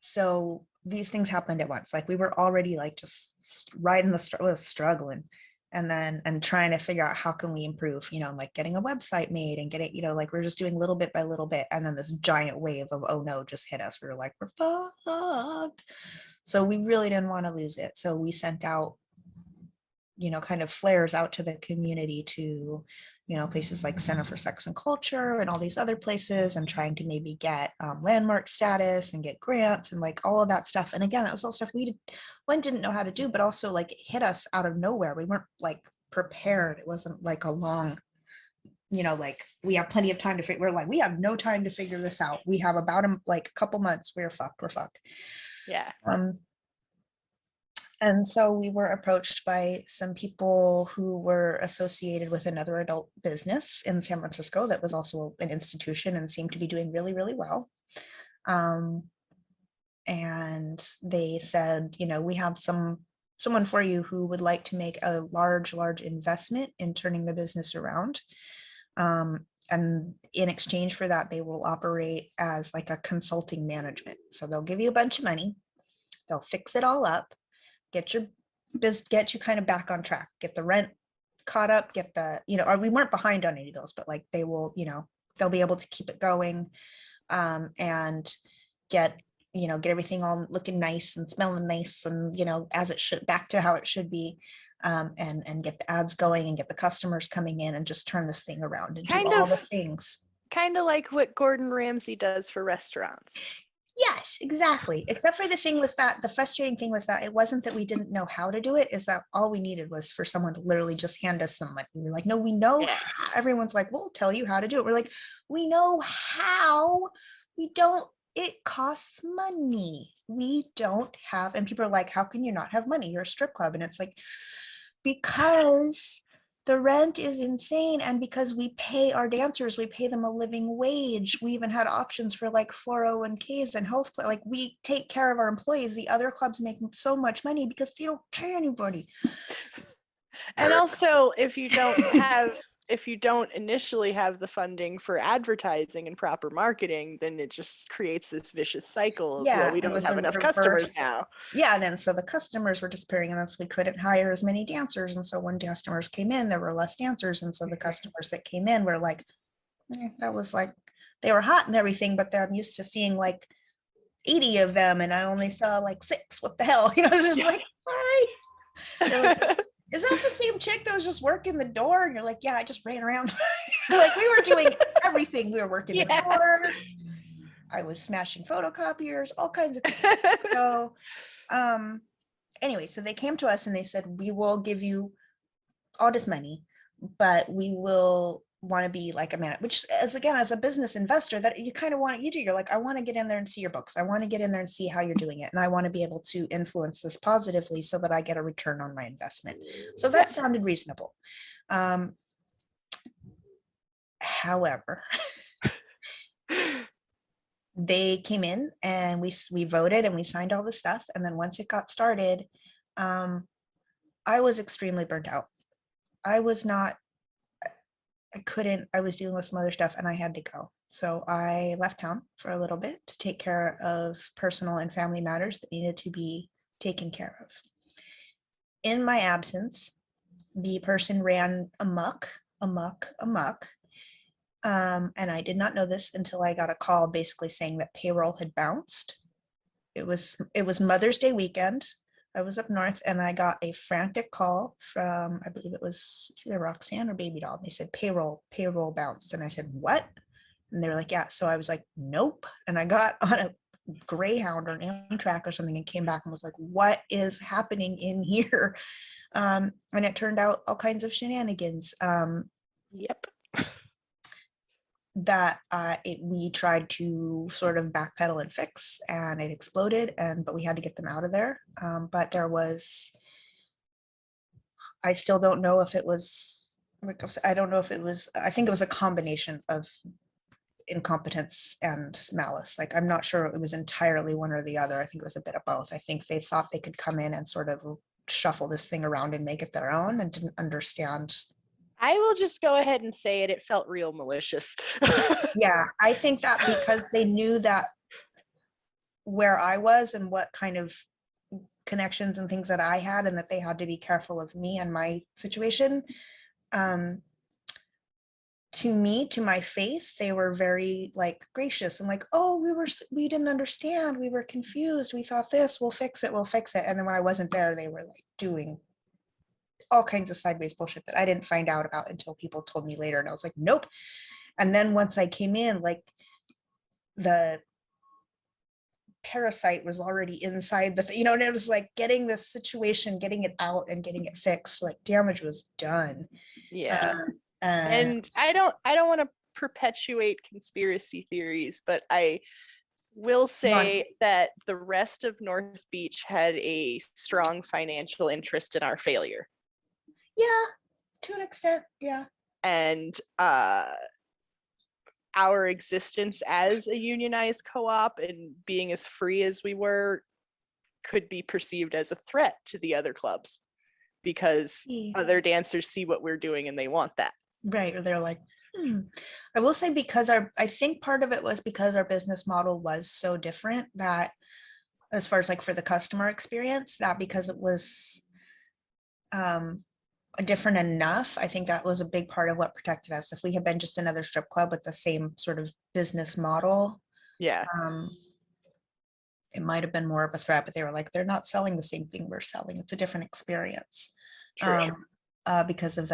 so these things happened at once. Like we were already like just riding struggling, and trying to figure out how can we improve, like getting a website made and get it, like we're just doing little bit by little bit. And then this giant wave of, oh no, just hit us. We were like, we're fucked. So we really didn't want to lose it. So we sent out, kind of flares out to the community to, places like Center for Sex and Culture and all these other places, and trying to maybe get landmark status and get grants and like all of that stuff. And again, that was all stuff one didn't know how to do, but also like it hit us out of nowhere. We weren't like prepared. It wasn't like a long, like we have plenty of time to figure. We're like, we have no time to figure this out. We have about a couple months. We're fucked. Yeah. And so we were approached by some people who were associated with another adult business in San Francisco that was also an institution and seemed to be doing really, really well. And they said, we have someone for you who would like to make a large investment in turning the business around. And in exchange for that, they will operate as like a consulting management. So they'll give you a bunch of money, they'll fix it all up, get you kind of back on track, get the rent caught up, get the, or we weren't behind on any bills, but like they will, they'll be able to keep it going, and get everything all looking nice and smelling nice, and as it should, back to how it should be, and get the ads going and get the customers coming in and just turn this thing around and do all the things. Kind of like what Gordon Ramsay does for restaurants. Yes, exactly. Except for the frustrating thing was that it wasn't that we didn't know how to do it, is that all we needed was for someone to literally just hand us some money. We were like, no, we know how. Everyone's like, we'll tell you how to do it. We're like, we know how. We don't, it costs money. We don't have, and people are like, how can you not have money? You're a strip club. And it's like, because the rent is insane, and because we pay our dancers, we pay them a living wage. We even had options for like 401ks and health, like we take care of our employees. The other clubs make so much money because they don't pay anybody. And also, if you don't initially have the funding for advertising and proper marketing, then it just creates this vicious cycle of, well, we It don't was have a enough reverse. customers now. Yeah, and then so the customers were disappearing, and that's we couldn't hire as many dancers. And so when customers came in, there were less dancers. And so the customers that came in were like, that was like, they were hot and everything, but I'm used to seeing like 80 of them, and I only saw like 6. What the hell? It's just like, sorry. They're like, is that the same chick that was just working the door? And you're like, yeah, I just ran around. Like, we were doing everything. We were working the door. I was smashing photocopiers, all kinds of things. So anyway, so they came to us and they said, we will give you all this money, but we will want to be like a man, which as a business investor, that you kind of want, you're like, I want to get in there and see your books. I want to get in there and see how you're doing it. And I want to be able to influence this positively so that I get a return on my investment. So that sounded reasonable. However, they came in and we voted and we signed all the stuff. And then once it got started, I was extremely burnt out. I was dealing with some other stuff and I had to go. So I left town for a little bit to take care of personal and family matters that needed to be taken care of. In my absence, the person ran amok. And I did not know this until I got a call basically saying that payroll had bounced. It was Mother's Day weekend. I was up north and I got a frantic call from, I believe it was either Roxanne or Baby Doll. They said payroll bounced. And I said, what? And they were like, yeah. So I was like, nope. And I got on a Greyhound or an Amtrak or something and came back and was like, what is happening in here? And it turned out all kinds of shenanigans. Yep. That we tried to sort of backpedal and fix, and it exploded, but we had to get them out of there. But there was, I still don't know if it was, like, I don't know if it was, I think it was a combination of incompetence and malice. Like, I'm not sure it was entirely one or the other. I think it was a bit of both. I think they thought they could come in and sort of shuffle this thing around and make it their own and didn't understand. I will just go ahead and say it felt real malicious. Yeah, I think that because they knew that where I was and what kind of connections and things that I had, and that they had to be careful of me and my situation. To me, to my face, they were very like gracious and like, oh, we didn't understand. We were confused. We thought this, we'll fix it. And then when I wasn't there, they were like doing all kinds of sideways bullshit that I didn't find out about until people told me later. And I was like, nope. And then once I came in, like, the parasite was already inside and it was like getting this situation, getting it out and getting it fixed, like damage was done. Yeah. And I don't want to perpetuate conspiracy theories, but I will say that the rest of North Beach had a strong financial interest in our failure. Yeah, to an extent, yeah. And our existence as a unionized co-op and being as free as we were could be perceived as a threat to the other clubs because other dancers see what we're doing and they want that. Right, or they're like, I will say, because I think part of it was because our business model was so different, that as far as like for the customer experience, that because it was different enough, I think that was a big part of what protected us. If we had been just another strip club with the same sort of business model, yeah, it might have been more of a threat, but they were like, they're not selling the same thing we're selling. It's a different experience. True. Because of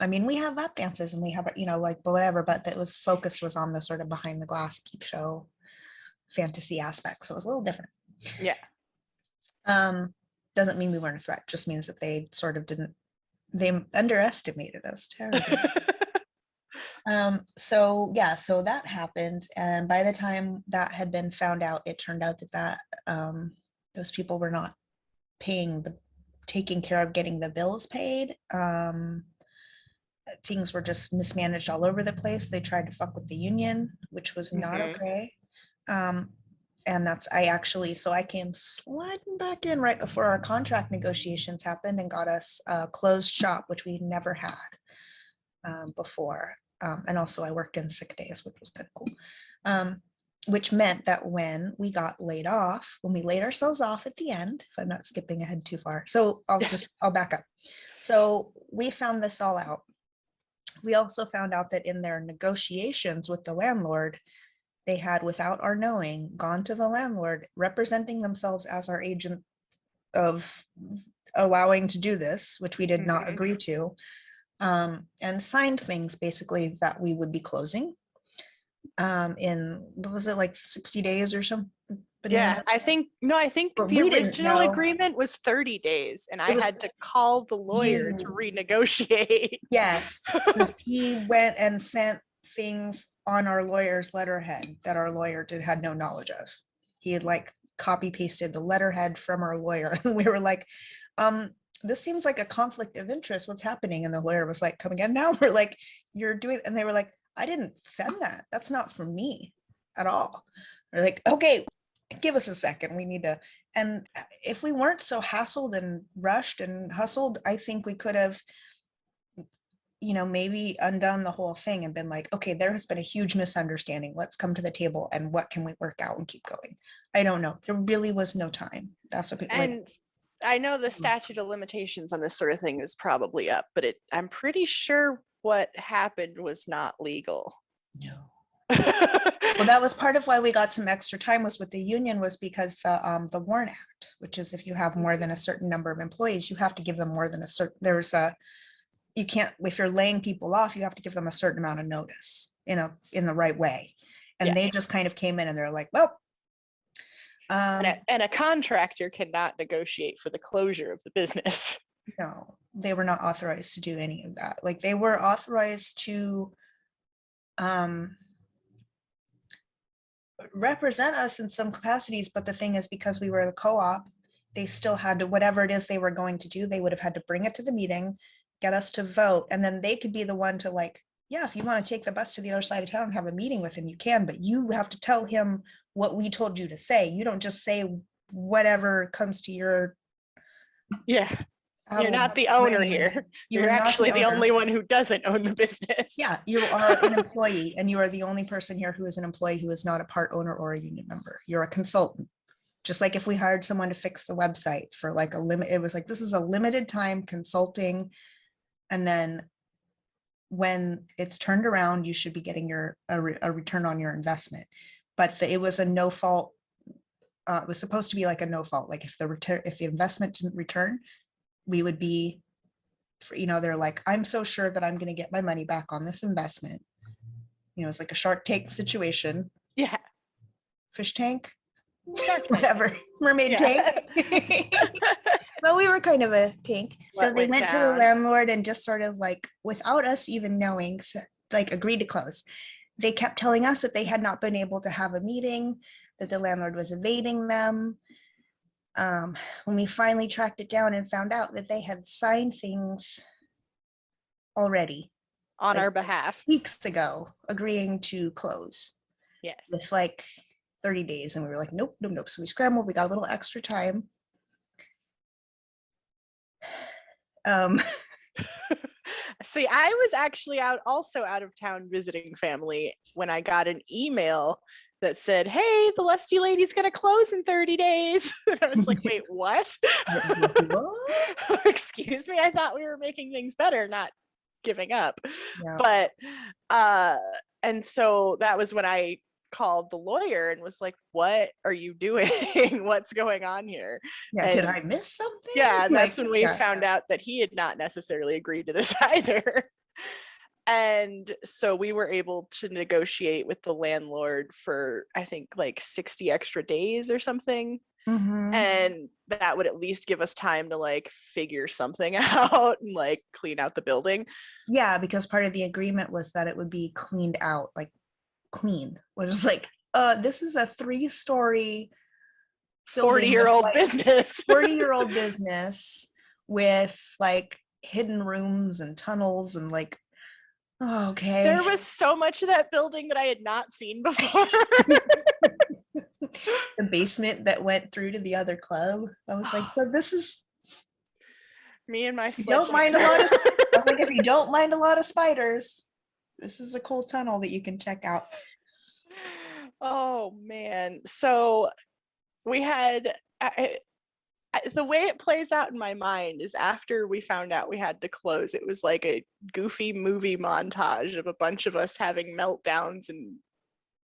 we have lap dances and we have, like whatever, but focus was on the sort of behind the glass peep show fantasy aspect. So it was a little different. Yeah. Doesn't mean we weren't a threat, just means that they sort of they underestimated us terribly. So that happened. And by the time that had been found out, it turned out that those people were not taking care of getting the bills paid. Things were just mismanaged all over the place. They tried to fuck with the union, which was not okay. And I came sliding back in right before our contract negotiations happened and got us a closed shop, which we never had before. And also I worked in sick days, which was kind of cool. Which meant that when we got laid off, when we laid ourselves off at the end, if I'm not skipping ahead too far. So I'll back up. So we found this all out. We also found out that in their negotiations with the landlord, they had, without our knowing, gone to the landlord representing themselves as our agent of allowing to do this, which we did not agree to, and signed things basically that we would be closing in, what was it, like 60 days or something? Yeah, I think But the we didn't original know. agreement was 30 days and I It was had to call the lawyer to renegotiate. Yes, because he went and sent things on our lawyer's letterhead that our lawyer had no knowledge of. He had like copy pasted the letterhead from our lawyer. And we were like, this seems like a conflict of interest. What's happening? And the lawyer was like, come again now? We're like, you're doing, and they were like, I didn't send that. That's not from me at all. We're like, okay, give us a second. We need to, and if we weren't so hassled and rushed and hustled, I think we could have, maybe undone the whole thing and been like, okay, there has been a huge misunderstanding. Let's come to the table and what can we work out and keep going? I don't know. There really was no time. That's what people And I know the statute of limitations on this sort of thing is probably up, but I'm pretty sure what happened was not legal. No. Well, that was part of why we got some extra time was with the union, was because the WARN Act, which is if you have more than a certain number of employees, you have to give them more than a certain, you can't, if you're laying people off, you have to give them a certain amount of notice in the right way. And they just kind of came in and they're like, well, and a contractor cannot negotiate for the closure of the business. No, they were not authorized to do any of that. Like, they were authorized to represent us in some capacities, but the thing is, because we were the co-op, they still had to, whatever it is they were going to do, they would have had to bring it to the meeting, get us to vote, and then they could be the one to, like, yeah, if you want to take the bus to the other side of town and have a meeting with him, you can, but you have to tell him what we told you to say. You don't just say whatever comes to your, you're not the owner here. You're actually the only one who doesn't own the business. Yeah, you are an employee, and you are the only person here who is an employee who is not a part owner or a union member. You're a consultant. Just like if we hired someone to fix the website for like a limit, it was like, this is a limited time consulting. And then when it's turned around, you should be getting a return on your investment. But it was a no fault. It was supposed to be like a no fault. Like if the investment didn't return, we would be, they're like, I'm so sure that I'm going to get my money back on this investment. It's like a Shark Tank situation. Yeah. Fish tank. Whatever, mermaid tank. Well, we were kind of a tank. So they went to the landlord and just sort of like, without us even knowing, like agreed to close. They kept telling us that they had not been able to have a meeting, that the landlord was evading them. When we finally tracked it down and found out that they had signed things already on our behalf weeks ago, agreeing to close. Yes. With like 30 days, and we were like, nope. So we scrambled, we got a little extra time. See, I was actually also out of town visiting family when I got an email that said, hey, the Lusty Lady's gonna close in 30 days. And I was like, wait, what? Excuse me, I thought we were making things better, not giving up. Yeah. But and so that was when I called the lawyer and was like, what are you doing? What's going on here? Yeah, did I miss something? Yeah, that's when we found out that he had not necessarily agreed to this either. And so we were able to negotiate with the landlord for, I think, like 60 extra days or something. Mm-hmm. And that would at least give us time to like figure something out and like clean out the building. Yeah, because part of the agreement was that it would be cleaned out, like clean, which is like, this is a 3-story 40-year-old business. 40-year-old business with like hidden rooms and tunnels and like, oh, okay. There was so much of that building that I had not seen before. the basement that went through to the other club. I was like, so this is, Me and my you don't mind a lot of, I was like, if you don't mind a lot of spiders, this is a cool tunnel that you can check out. Oh man. So we had the way it plays out in my mind is after we found out we had to close, it was like a goofy movie montage of a bunch of us having meltdowns and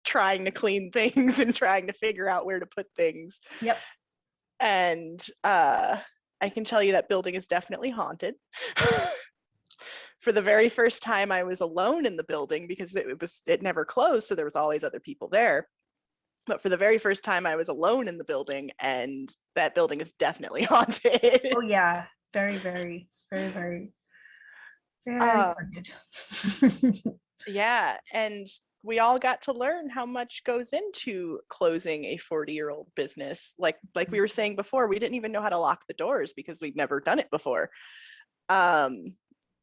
trying to clean things and trying to figure out where to put things. Yep. And I can tell you that building is definitely haunted. For the very first time, I was alone in the building because it never closed, so there was always other people there. But for the very first time, I was alone in the building, and that building is definitely haunted. Oh yeah, very, very, very, very, very haunted. Yeah, and we all got to learn how much goes into closing a 40-year-old business. Like we were saying before, we didn't even know how to lock the doors because we'd never done it before.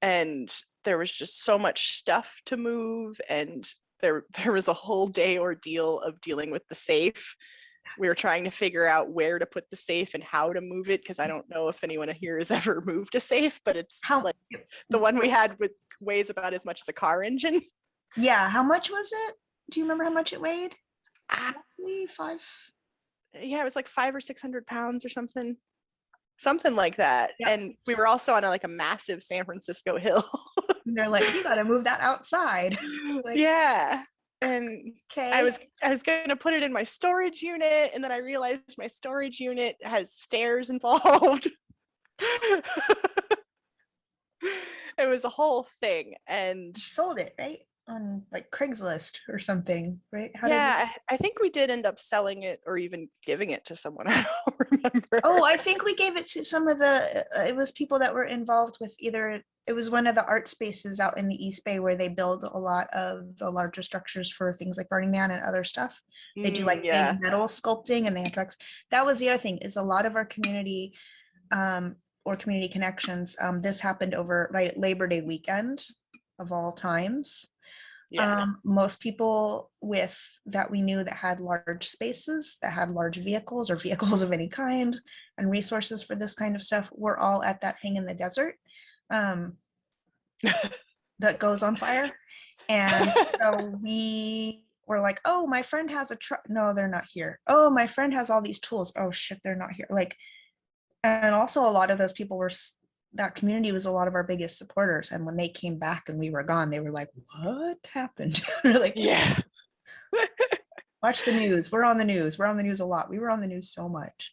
And there was just so much stuff to move, and there was a whole day ordeal of dealing with the safe. We were trying to figure out where to put the safe and how to move it, because I don't know if anyone here has ever moved a safe, but it's like the one we had weighs about as much as a car engine. Yeah, how much was it? Do you remember how much it weighed? Roughly 5. Yeah, it was like 500 or 600 pounds or something like that. Yep. And we were also on a massive San Francisco hill. And they're like, you got to move that outside. Like, yeah. And okay. I was going to put it in my storage unit, and then I realized my storage unit has stairs involved. It was a whole thing. And you sold it, right? On Craigslist or something, right? I think we did end up selling it or even giving it to someone. I don't remember. Oh, I think we gave it to some of it was people that were involved with it was one of the art spaces out in the East Bay where they build a lot of the larger structures for things like Burning Man and other stuff. They do big metal sculpting, and they have trucks. That was the other thing, is a lot of our community or community connections. This happened over Labor Day weekend of all times. Yeah. Most people that we knew that had large spaces, that had large vehicles or vehicles of any kind and resources for this kind of stuff, were all at that thing in the desert that goes on fire. And so we were like, oh, my friend has a truck. No, they're not here. Oh, my friend has all these tools. Oh shit, they're not here. And also a lot of those people that community was a lot of our biggest supporters. And when they came back and we were gone, they were like, what happened? We're like, yeah. Watch the news. We're on the news. We're on the news a lot. We were on the news so much.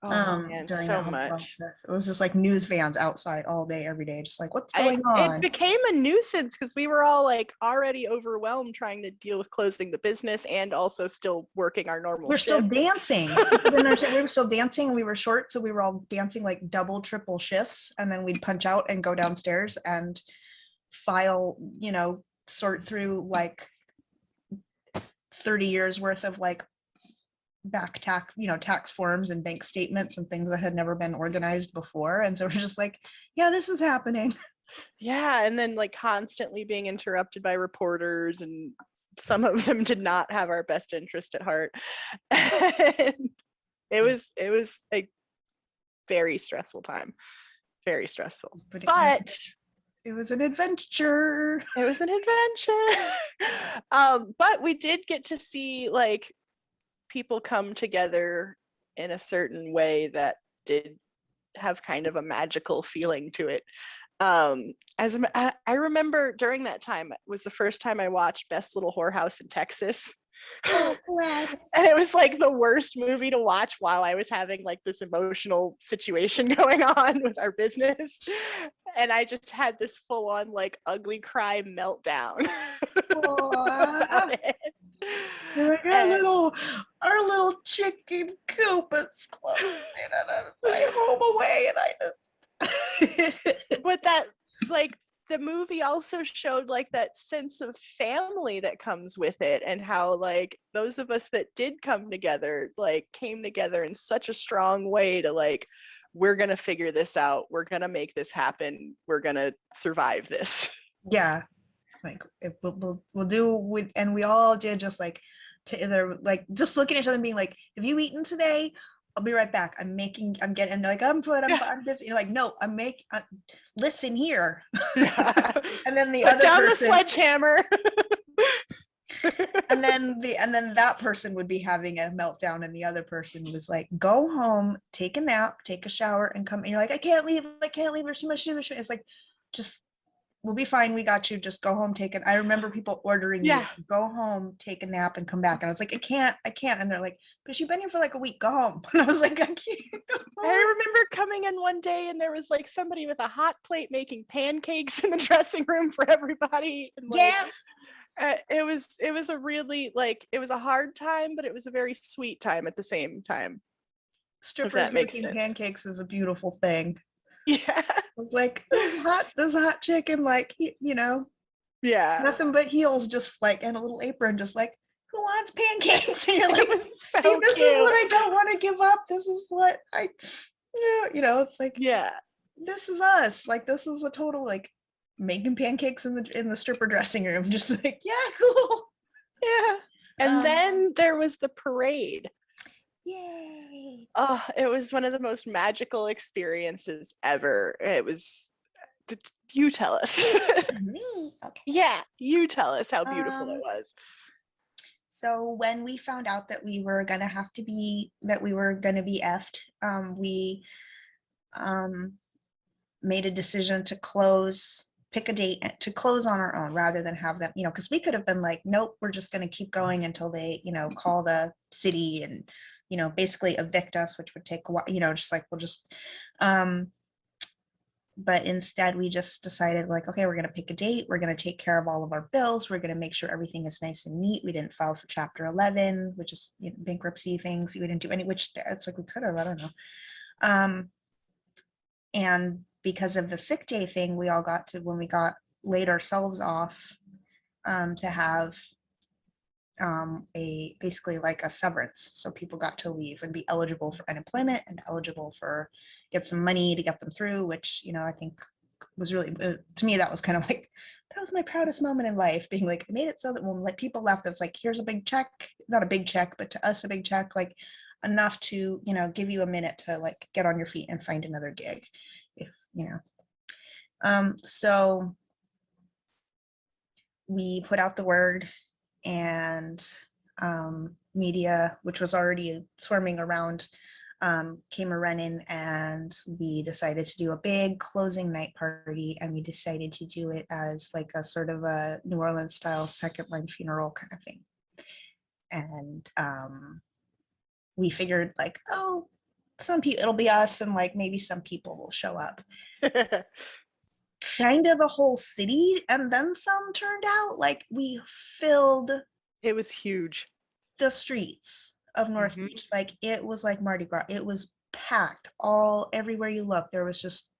Man, during so that whole much. process. It was just like news vans outside all day, every day, just like, what's going on? It became a nuisance because we were all already overwhelmed trying to deal with closing the business and also still working our normal We're shift. still dancing. We were still dancing. We were short, so we were all dancing double, triple shifts, and then we'd punch out and go downstairs and file, sort through 30 years worth of back tax forms and bank statements and things that had never been organized before. And so we're just like, yeah, this is happening. Yeah. And then constantly being interrupted by reporters, and some of them did not have our best interest at heart. And it was a very stressful time. Very stressful. But it was an adventure. It was an adventure. But we did get to see people come together in a certain way that did have kind of a magical feeling to it. I remember during that time was the first time I watched Best Little Whorehouse in Texas. Oh, yes. And it was the worst movie to watch while I was having this emotional situation going on with our business. And I just had this full on ugly cry meltdown. You're like, our little chicken coop is closing, and I'm home away, and I just but that the movie also showed that sense of family that comes with it, and how those of us that did come together came together in such a strong way to we're gonna figure this out, we're gonna make this happen, we're gonna survive this. Yeah, we'll do, and we all did just they're like just looking at each other and being like, have you eaten today? I'll be right back. I'm getting like, I'm good. I'm busy. You're like, no, listen here. Yeah. And then the Put other down the person, sledgehammer. and then that person would be having a meltdown, and the other person was like, go home, take a nap, take a shower, and come. And you're like, I can't leave. There's too much shoes. It's like, just, we'll be fine. We got you. Just go home, take it. I remember people ordering me, go home, take a nap, and come back. And I was like, I can't. And they're like, because you've been here for like a week, go home. And I was like, I can't go home. I remember coming in one day and there was like somebody with a hot plate making pancakes in the dressing room for everybody. And like, it was a really, like, it was a hard time, but it was a very sweet time at the same time. Strippers making pancakes is a beautiful thing. Yeah. It's like, this hot chicken, like, yeah, nothing but heels, just like, and a little apron, just like, who wants pancakes? And you're like, it was so see, this cute. is what I don't want to give up. This is what I, it's like, yeah, this is us. Like, this is a total, like, making pancakes in the stripper dressing room. Just like, yeah, cool. Yeah. And then there was the parade. Yay. Oh, it was one of the most magical experiences ever. It was, you tell us. Me? Okay. Yeah, you tell us how beautiful it was. So when we found out that we were gonna be effed, we made a decision to pick a date to close on our own rather than have them, because we could have been like, nope, we're just gonna keep going until they, call the city and, basically evict us, which would take a while, just like, we'll just, but instead we just decided, like, okay, we're going to pick a date. We're going to take care of all of our bills. We're going to make sure everything is nice and neat. We didn't file for Chapter 11, which is bankruptcy things. We didn't do any, which it's like we could have, I don't know. And because of the sick day thing, we all got to, when we laid ourselves off, to have basically like a severance. So people got to leave and be eligible for unemployment and eligible for get some money to get them through, which, I think was really, to me, that was kind of like, that was my proudest moment in life, being like, I made it so that when like people left, it's like, here's a big check, not a big check, but to us a big check, like enough to, give you a minute to like get on your feet and find another gig, if, so we put out the word, and media, which was already swarming around, came a running, and we decided to do a big closing night party, and we decided to do it as like a sort of a New Orleans style second line funeral kind of thing. And we figured like, oh, some people, it'll be us, and like maybe some people will show up. Kind of the whole city, and then some turned out. Like, we filled, it was huge, the streets of North Beach. Like, it was like Mardi Gras. It was packed everywhere you look. There was just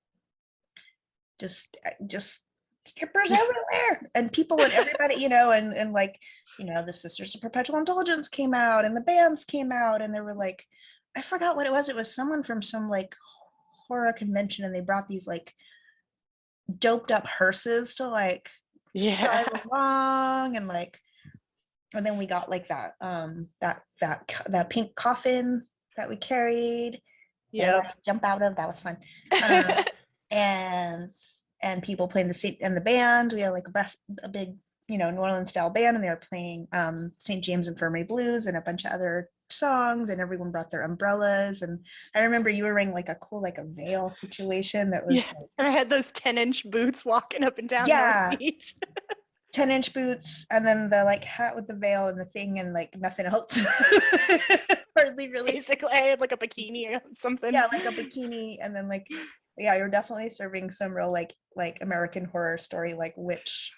strippers everywhere, and people, and everybody, and like, the Sisters of Perpetual Indulgence came out, and the bands came out, and they were like, I forgot what it was. It was someone from some like horror convention, and they brought these like doped up hearses to like drive along, and like, and then we got like that that pink coffin that we carried, jump out of. That was fun. And people playing the seat and the band. We had like a big New Orleans style band, and they were playing St. James Infirmary Blues and a bunch of other songs, and everyone brought their umbrellas. And I remember you were wearing like a cool, like a veil situation that was like, and I had those 10-inch boots walking up and down North Beach. 10-inch boots, and then the like hat with the veil and the thing, and like nothing else. Hardly really. Basically, I had like a bikini or something. Yeah, like a bikini, and then like, yeah, you're definitely serving some real like American Horror Story, like witch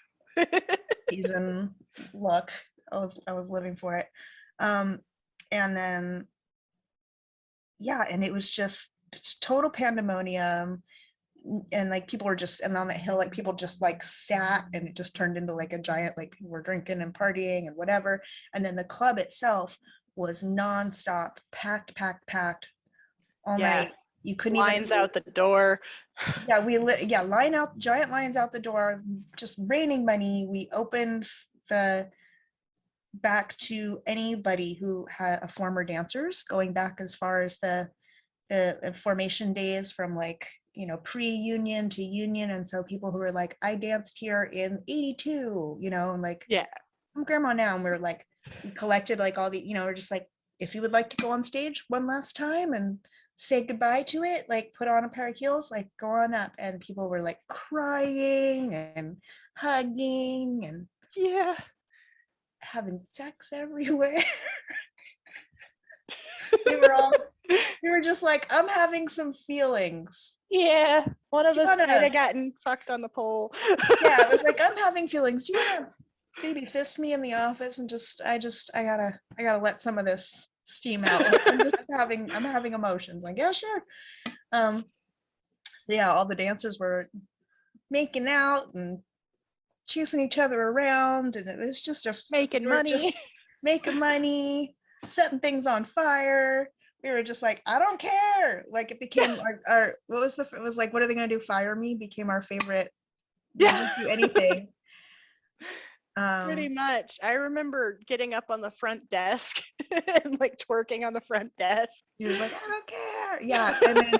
season look. I was living for it. And then, yeah, and it was just total pandemonium, and like people were just, and on that hill, like people just like sat, and it just turned into like a giant, like people were drinking and partying and whatever. And then the club itself was nonstop, packed all night. You couldn't lines even out the door. Giant lines out the door, just raining money. We opened the back to anybody who had a former dancers, going back as far as the formation days from like, pre-union to union. And so people who were like, I danced here in 82, and like, Yeah. I'm grandma now. And we collected like all the, we're just like, if you would like to go on stage one last time and say goodbye to it, like put on a pair of heels, like go on up. And people were like crying and hugging and Yeah. having sex everywhere. we were just like, I'm having some feelings. Yeah. One of us Jonah. might have gotten fucked on the pole. Yeah, I was like, I'm having feelings. Do you want to maybe fist me in the office and I gotta let some of this steam out. I'm having emotions. Like, yeah, sure. So yeah, all the dancers were making out and chasing each other around, and it was just making money, setting things on fire. We were just like, I don't care. Like it became our it was like, what are they gonna do? Fire me became our favorite. We'll just do anything. Pretty much. I remember getting up on the front desk and like twerking on the front desk. He was like, I don't care. Yeah. And then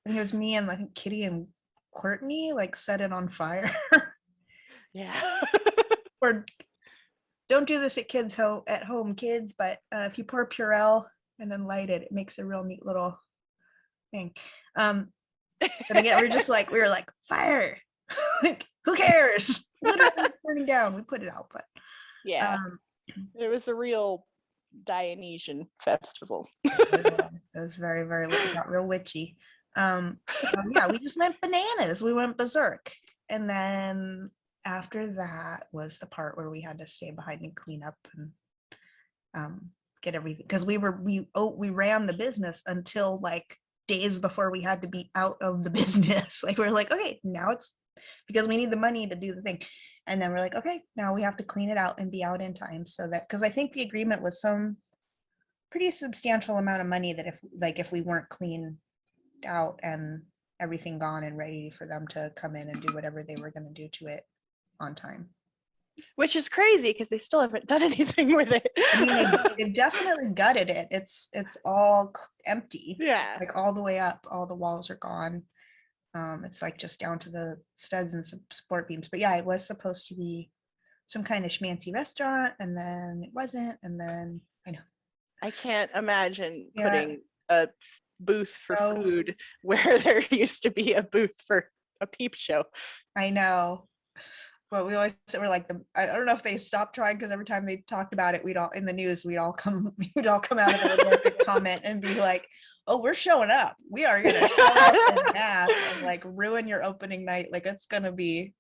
it was me and I think Kitty and Courtney like set it on fire. Yeah. Or don't do this at home, kids, but if you pour Purell and then light it, it makes a real neat little thing. But again, we were like, fire. Like, who cares? Literally burning down. We put it out, but yeah, it was a real Dionysian festival. It was very, very got real witchy. So yeah, we just went bananas. We went berserk, and then after that was the part where we had to stay behind and clean up and get everything, because we ran the business until like days before we had to be out of the business. Like we were like, okay, now it's because we need the money to do the thing. And then we're like, okay, now we have to clean it out and be out in time, so that, because I think the agreement was some pretty substantial amount of money that if we weren't clean out and everything gone and ready for them to come in and do whatever they were going to do to it on time. Which is crazy because they still haven't done anything with it. I mean, they've definitely gutted it. It's all empty. Yeah. Like all the way up, all the walls are gone. It's like just down to the studs and some support beams. But yeah, it was supposed to be some kind of schmancy restaurant, and then it wasn't. And then I can't imagine putting a booth for food where there used to be a booth for a peep show. I know. But we always were like, I don't know if they stopped trying, because every time they talked about it, we'd all come out of the and comment and be like, oh, we're showing up. We are going to show up in mass and like ruin your opening night. Like it's going to be,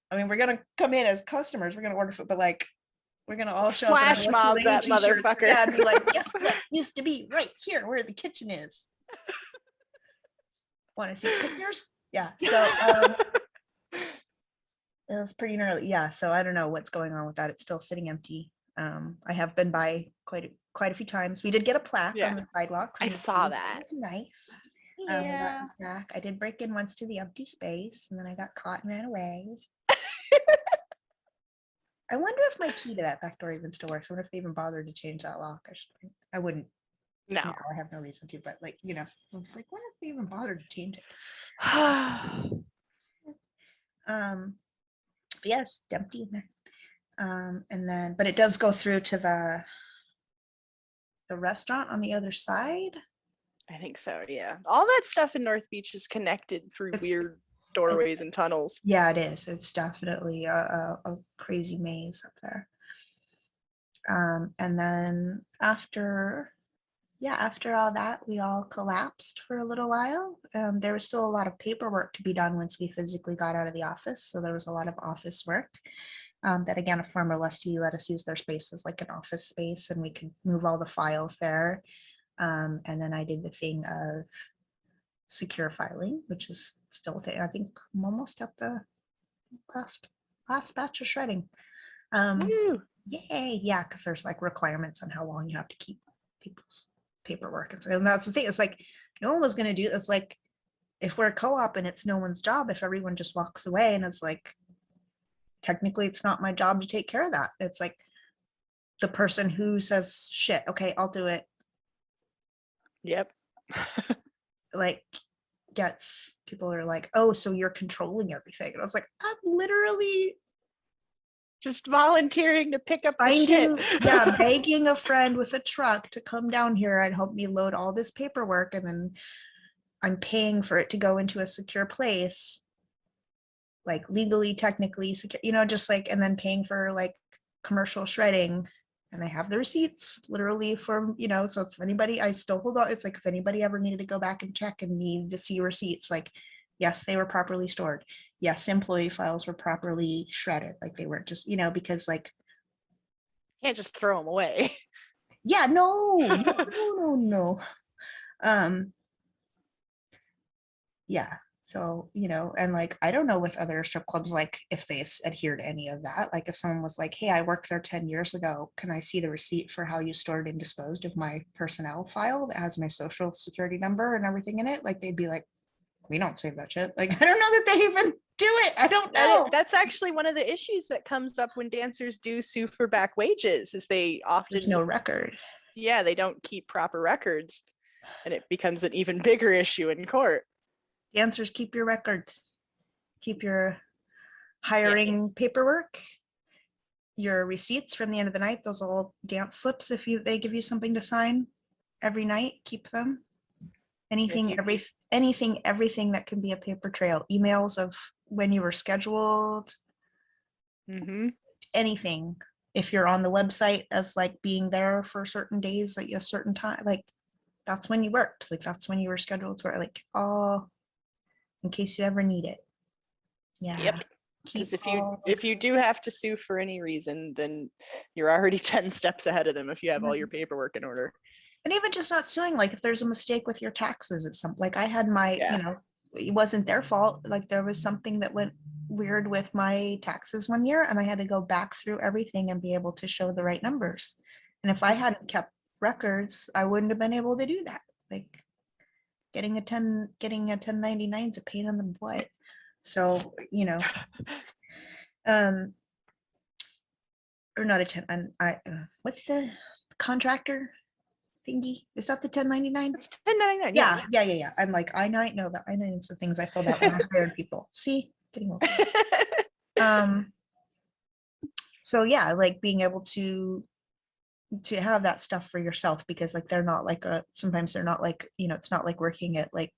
I mean, we're going to come in as customers. We're going to order food, but like, we're going to all show flash up. Mob that motherfucker. Yeah, and be like, yes, that used to be right here where the kitchen is. Want to see pictures? Yeah. So it was pretty gnarly. Yeah. So I don't know what's going on with that. It's still sitting empty. I have been by quite a few times. We did get a plaque on the sidewalk. I saw that. It was nice. Yeah. I did break in once to the empty space, and then I got caught and ran away. I wonder if my key to that back door even still works. I wonder if they even bothered to change that lock. I wouldn't. No, I have no reason to. But like, I was like, wonder if they even bothered to change it. Yes, empty in there. And then, but it does go through to the restaurant on the other side. I think so. Yeah, all that stuff in North Beach is connected through weird doorways and tunnels. Yeah, it is. It's definitely a crazy maze up there. And then after all that, we all collapsed for a little while. There was still a lot of paperwork to be done once we physically got out of the office. So there was a lot of office work. That again, a former Lusty let us use their space as like an office space, and we could move all the files there. And then I did the thing of secure filing, which is still, I think I'm almost at the last batch of shredding. Yay, yeah, because there's like requirements on how long you have to keep people's paperwork, and that's the thing. It's like no one was going to do. It's like if we're a co-op and it's no one's job, if everyone just walks away, and it's like technically it's not my job to take care of that. It's like the person who says, shit, okay, I'll do it, Yep. like people are like, oh, so you're controlling everything. And I was like, I'm literally Just volunteering to pick up the shit. begging a friend with a truck to come down here and help me load all this paperwork, and then I'm paying for it to go into a secure place, like legally, technically secure, just like, and then paying for like commercial shredding. And I have the receipts literally from, so if anybody, I still hold on. It's like, if anybody ever needed to go back and check and need to see receipts, like, yes, they were properly stored. Yes, employee files were properly shredded. Like they weren't just, because like, Can't just throw them away. yeah, no. Yeah. So, and like, I don't know with other strip clubs, like if they adhere to any of that, like if someone was like, hey, I worked there 10 years ago, can I see the receipt for how you stored and disposed of my personnel file that has my social security number and everything in it? Like, they'd be like, we don't save that shit. Like, I don't know that they even do it. I don't know. That's actually one of the issues that comes up when dancers do sue for back wages, is they often, there's no record. Yeah, they don't keep proper records, and it becomes an even bigger issue in court. Dancers, keep your records. Keep your hiring paperwork, your receipts from the end of the night, those old dance slips, if they give you something to sign every night, keep them. Anything, everything that can be a paper trail, emails of when you were scheduled, anything. If you're on the website as like being there for certain days at a certain time, like that's when you worked, like that's when you were scheduled to work, like, oh, in case you ever need it. Yeah. Yep. Because if you do have to sue for any reason, then you're already 10 steps ahead of them if you have all your paperwork in order. And even just not suing, like if there's a mistake with your taxes, it's something like I had my, it wasn't their fault. Like there was something that went weird with my taxes one year, and I had to go back through everything and be able to show the right numbers. And if I hadn't kept records, I wouldn't have been able to do that. Like getting a 1099 is a pain in the butt. So, or not a 10, what's the contractor thingy? Is that the 1099? It's 1099. Yeah. I'm like, I might know that. I know it's the things I filled out when I hired people. See, getting old. So yeah, like being able to have that stuff for yourself, because like they're not like sometimes they're not like, it's not like working at like,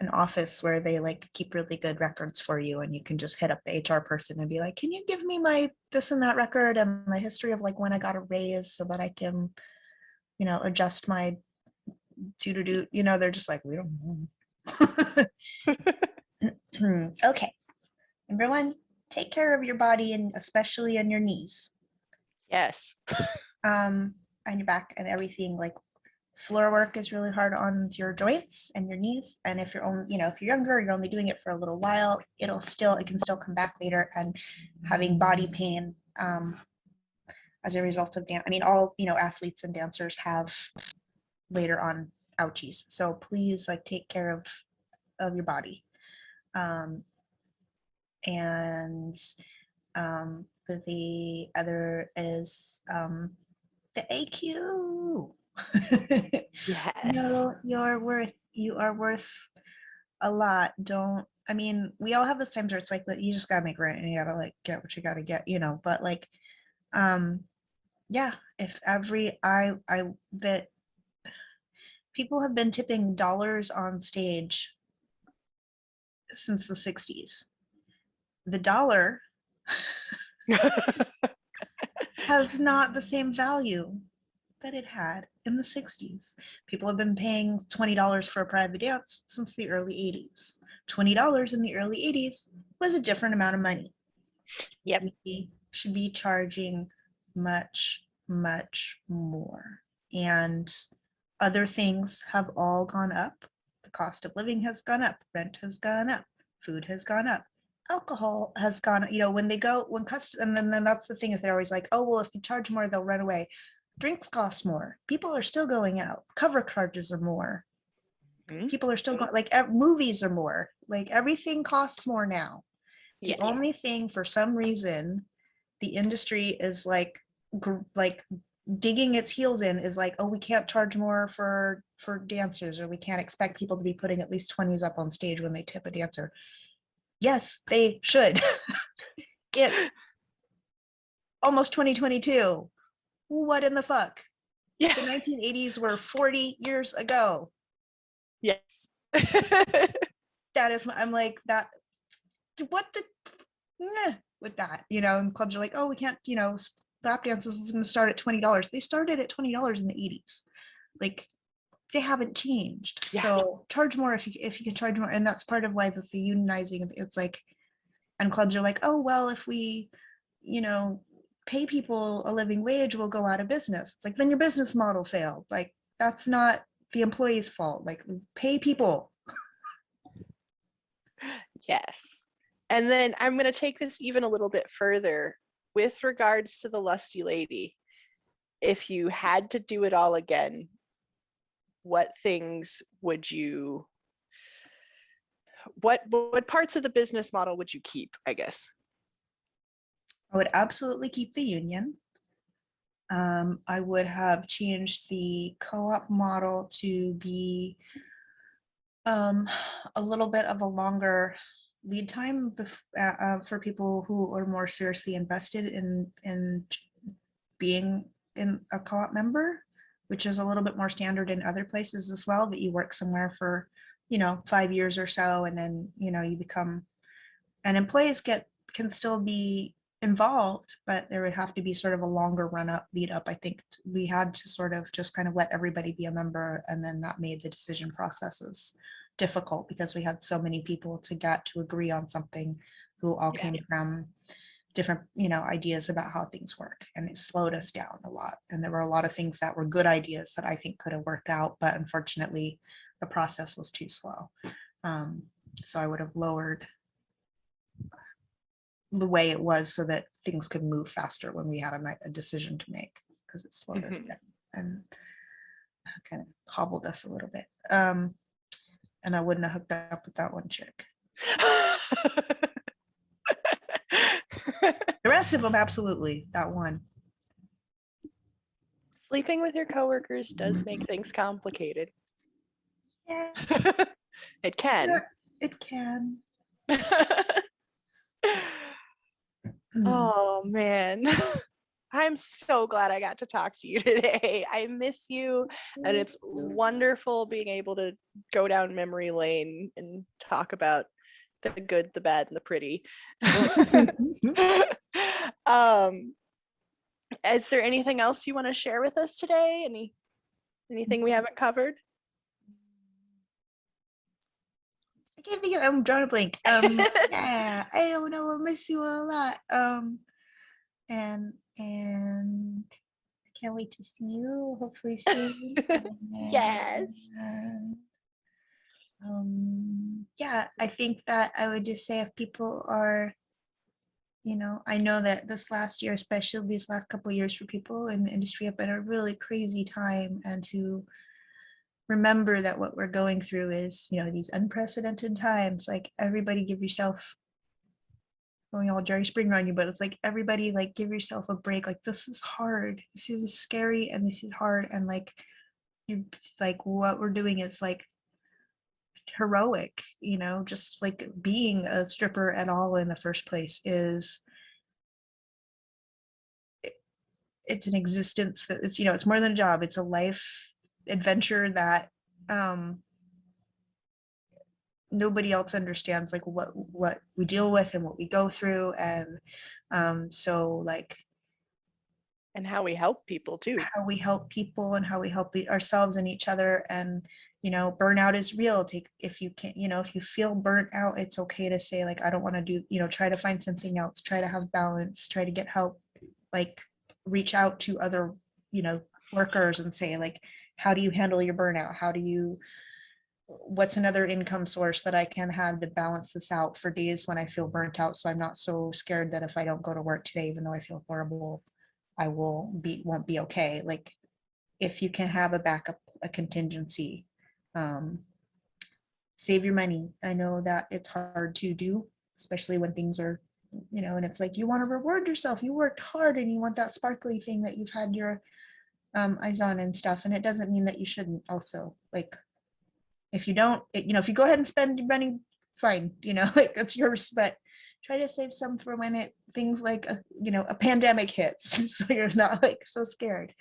an office where they like keep really good records for you and you can just hit up the HR person and be like, can you give me my this and that record and my history of like when I got a raise so that I can, adjust my do. They're just like, we don't know. Okay. Number one, take care of your body, and especially on your knees. Yes. On your back and everything. Like floor work is really hard on your joints and your knees. And if you're only, if you're younger, you're only doing it for a little while, it can still come back later, and having body pain as a result of dance. I mean, all, athletes and dancers have later on ouchies. So please like take care of your body. And the other is the AQ. Yes. You are worth a lot. We all have those times where it's like, you just gotta make rent and you gotta like get what you gotta get, but like, yeah, if that people have been tipping dollars on stage since the 60s. The dollar has not the same value that it had in the 60s. People have been paying $20 for a private dance since the early 80s. $20 in the early 80s was a different amount of money. Yep. We should be charging much, much more. And other things have all gone up. The cost of living has gone up. Rent has gone up. Food has gone up. Alcohol has gone, and then that's the thing, is they're always like, oh, well, if you charge more, they'll run away. Drinks cost more. People are still going out. Cover charges are more. People are still going, like movies are more. Like everything costs more now. Yes. The only thing, for some reason, the industry is like like digging its heels in is like, oh, we can't charge more for dancers, or we can't expect people to be putting at least 20s up on stage when they tip a dancer. Yes, they should. It's almost 2022. What in the fuck? Yeah. The 1980s were 40 years ago. Yes. That is, I'm like, that, what the, with that, and clubs are like, oh, we can't, lap dances is going to start at $20. They started at $20 in the 80s. Like, they haven't changed. Yeah. So charge more if you can charge more. And that's part of why the unionizing, it's like, and clubs are like, oh, well, if we, pay people a living wage, we'll go out of business. It's like, then your business model failed. Like, that's not the employee's fault. Like, pay people. Yes. And then I'm going to take this even a little bit further with regards to the Lusty Lady. If you had to do it all again, what things would you, what parts of the business model would you keep, I guess? I would absolutely keep the union. I would have changed the co-op model to be a little bit of a longer lead time for people who are more seriously invested in being in a co-op member, which is a little bit more standard in other places as well, that you work somewhere for 5 years or so, and then you become, and employees can still be involved, but there would have to be sort of a longer lead up. I think we had to sort of just kind of let everybody be a member, and then that made the decision processes difficult because we had so many people to get to agree on something who all came from different ideas about how things work, and it slowed us down a lot. And there were a lot of things that were good ideas that I think could have worked out, but unfortunately the process was too slow. So I would have lowered the way it was so that things could move faster when we had a decision to make, because it slowed us down and kind of hobbled us a little bit. And I wouldn't have hooked up with that one chick. The rest of them, absolutely, that one. Sleeping with your coworkers does make things complicated. Yeah. It can. Yeah, it can. Oh man. I'm so glad I got to talk to you today. I miss you, and it's wonderful being able to go down memory lane and talk about the good, the bad, and the pretty. Is there anything else you want to share with us today? Anything we haven't covered? I can't think of, I'm drawing a blank. Yeah, I don't know, I miss you a lot. And I can't wait to see you hopefully soon. Yes. Yeah, I think that I would just say, if people are, I know that this last year, especially these last couple of years for people in the industry, have been a really crazy time, and to remember that what we're going through is, these unprecedented times. Like, everybody give yourself, going all Jerry Springer on you, but it's like, everybody, like, give yourself a break. Like, this is hard, this is scary, and this is hard, and like, what we're doing is like heroic. Just like being a stripper at all in the first place is, it's an existence that it's, it's more than a job, it's a life adventure that nobody else understands, like what we deal with and what we go through. And so like, and how we help people too, how we help people and how we help ourselves and each other. And burnout is real. If you can, if you feel burnt out, it's okay to say, like, I don't want to do, try to find something else, try to have balance, try to get help, like reach out to other workers and say, like, how do you handle your burnout? What's another income source that I can have to balance this out for days when I feel burnt out, so I'm not so scared that if I don't go to work today, even though I feel horrible, I won't be okay. Like, if you can have a backup, a contingency, save your money. I know that it's hard to do, especially when things are and it's like, you want to reward yourself. You worked hard and you want that sparkly thing that you've had your eyes on and stuff. And it doesn't mean that you shouldn't also, like, if you don't, if you go ahead and spend money, fine, like that's yours, but try to save some for when things like, a pandemic hits. So you're not like so scared.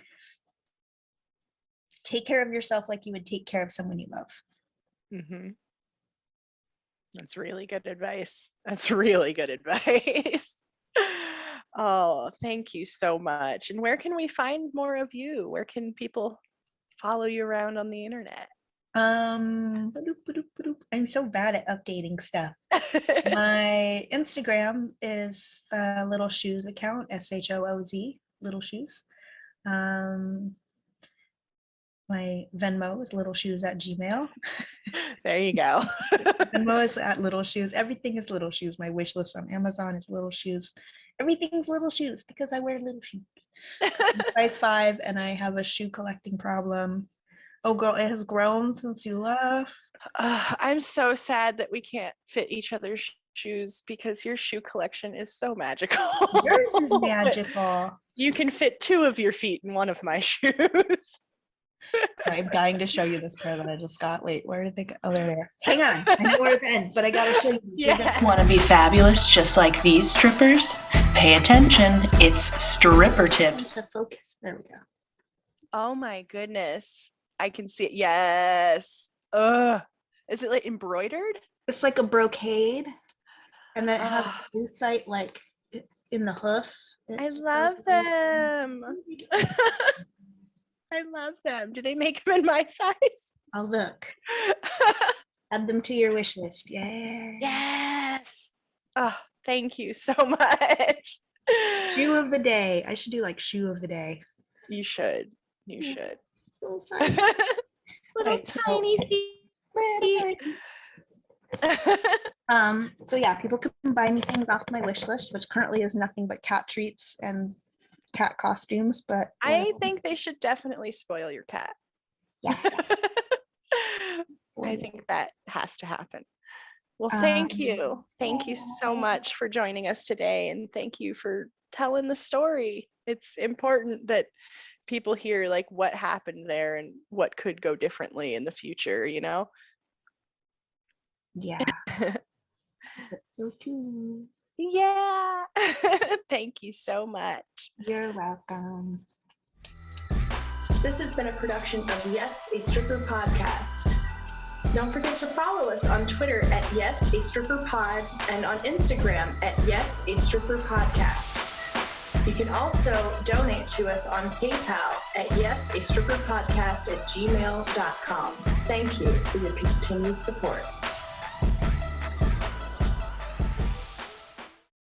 Take care of yourself like you would take care of someone you love. Mm-hmm. That's really good advice. Oh, thank you so much. And where can we find more of you? Where can people follow you around on the internet? I'm so bad at updating stuff. My Instagram is Little Shoes account, SHOOZ, Little Shoes. My Venmo is littleshoes@gmail. There you go. Venmo is at Little Shoes. Everything is Little Shoes. My wish list on Amazon is Little Shoes. Everything's Little Shoes because I wear little shoes. I'm size 5 and I have a shoe collecting problem. Oh, girl, it has grown since you left. I'm so sad that we can't fit each other's shoes because your shoe collection is so magical. Yours is magical. You can fit 2 of your feet in one of my shoes. I'm dying to show you this pair that I just got. Wait, where did they go? Oh, they're there. Hang on. I know where it's in, but I gotta show you. Yeah. Want to be fabulous just like these strippers? Pay attention. It's stripper tips. Focus. There we go. Oh my goodness. I can see it. Yes. Is it like embroidered? It's like a brocade, and then it has lucite like in the hoof. I love them. I love them. Do they make them in my size? Oh, look. Add them to your wish list. Yeah. Yes. Oh, thank you so much. Shoe of the day. I should do like shoe of the day. You should. You should. Little Little tiny feet. So yeah, people can buy me things off my wish list, which currently is nothing but cat treats and cat costumes, but I think they should definitely spoil your cat. Yeah. I think that has to happen. Well, thank you. Thank you so much for joining us today, and thank you for telling the story. It's important that people hear like what happened there and what could go differently in the future, Yeah. So too. Yeah. Thank you so much. You're welcome. This has been a production of Yes, a Stripper Podcast. Don't forget to follow us on Twitter at Yes, a Stripper Pod and on Instagram at Yes, a Stripper Podcast. You can also donate to us on PayPal at yesastripperpodcast@gmail.com. Thank you for your continued support.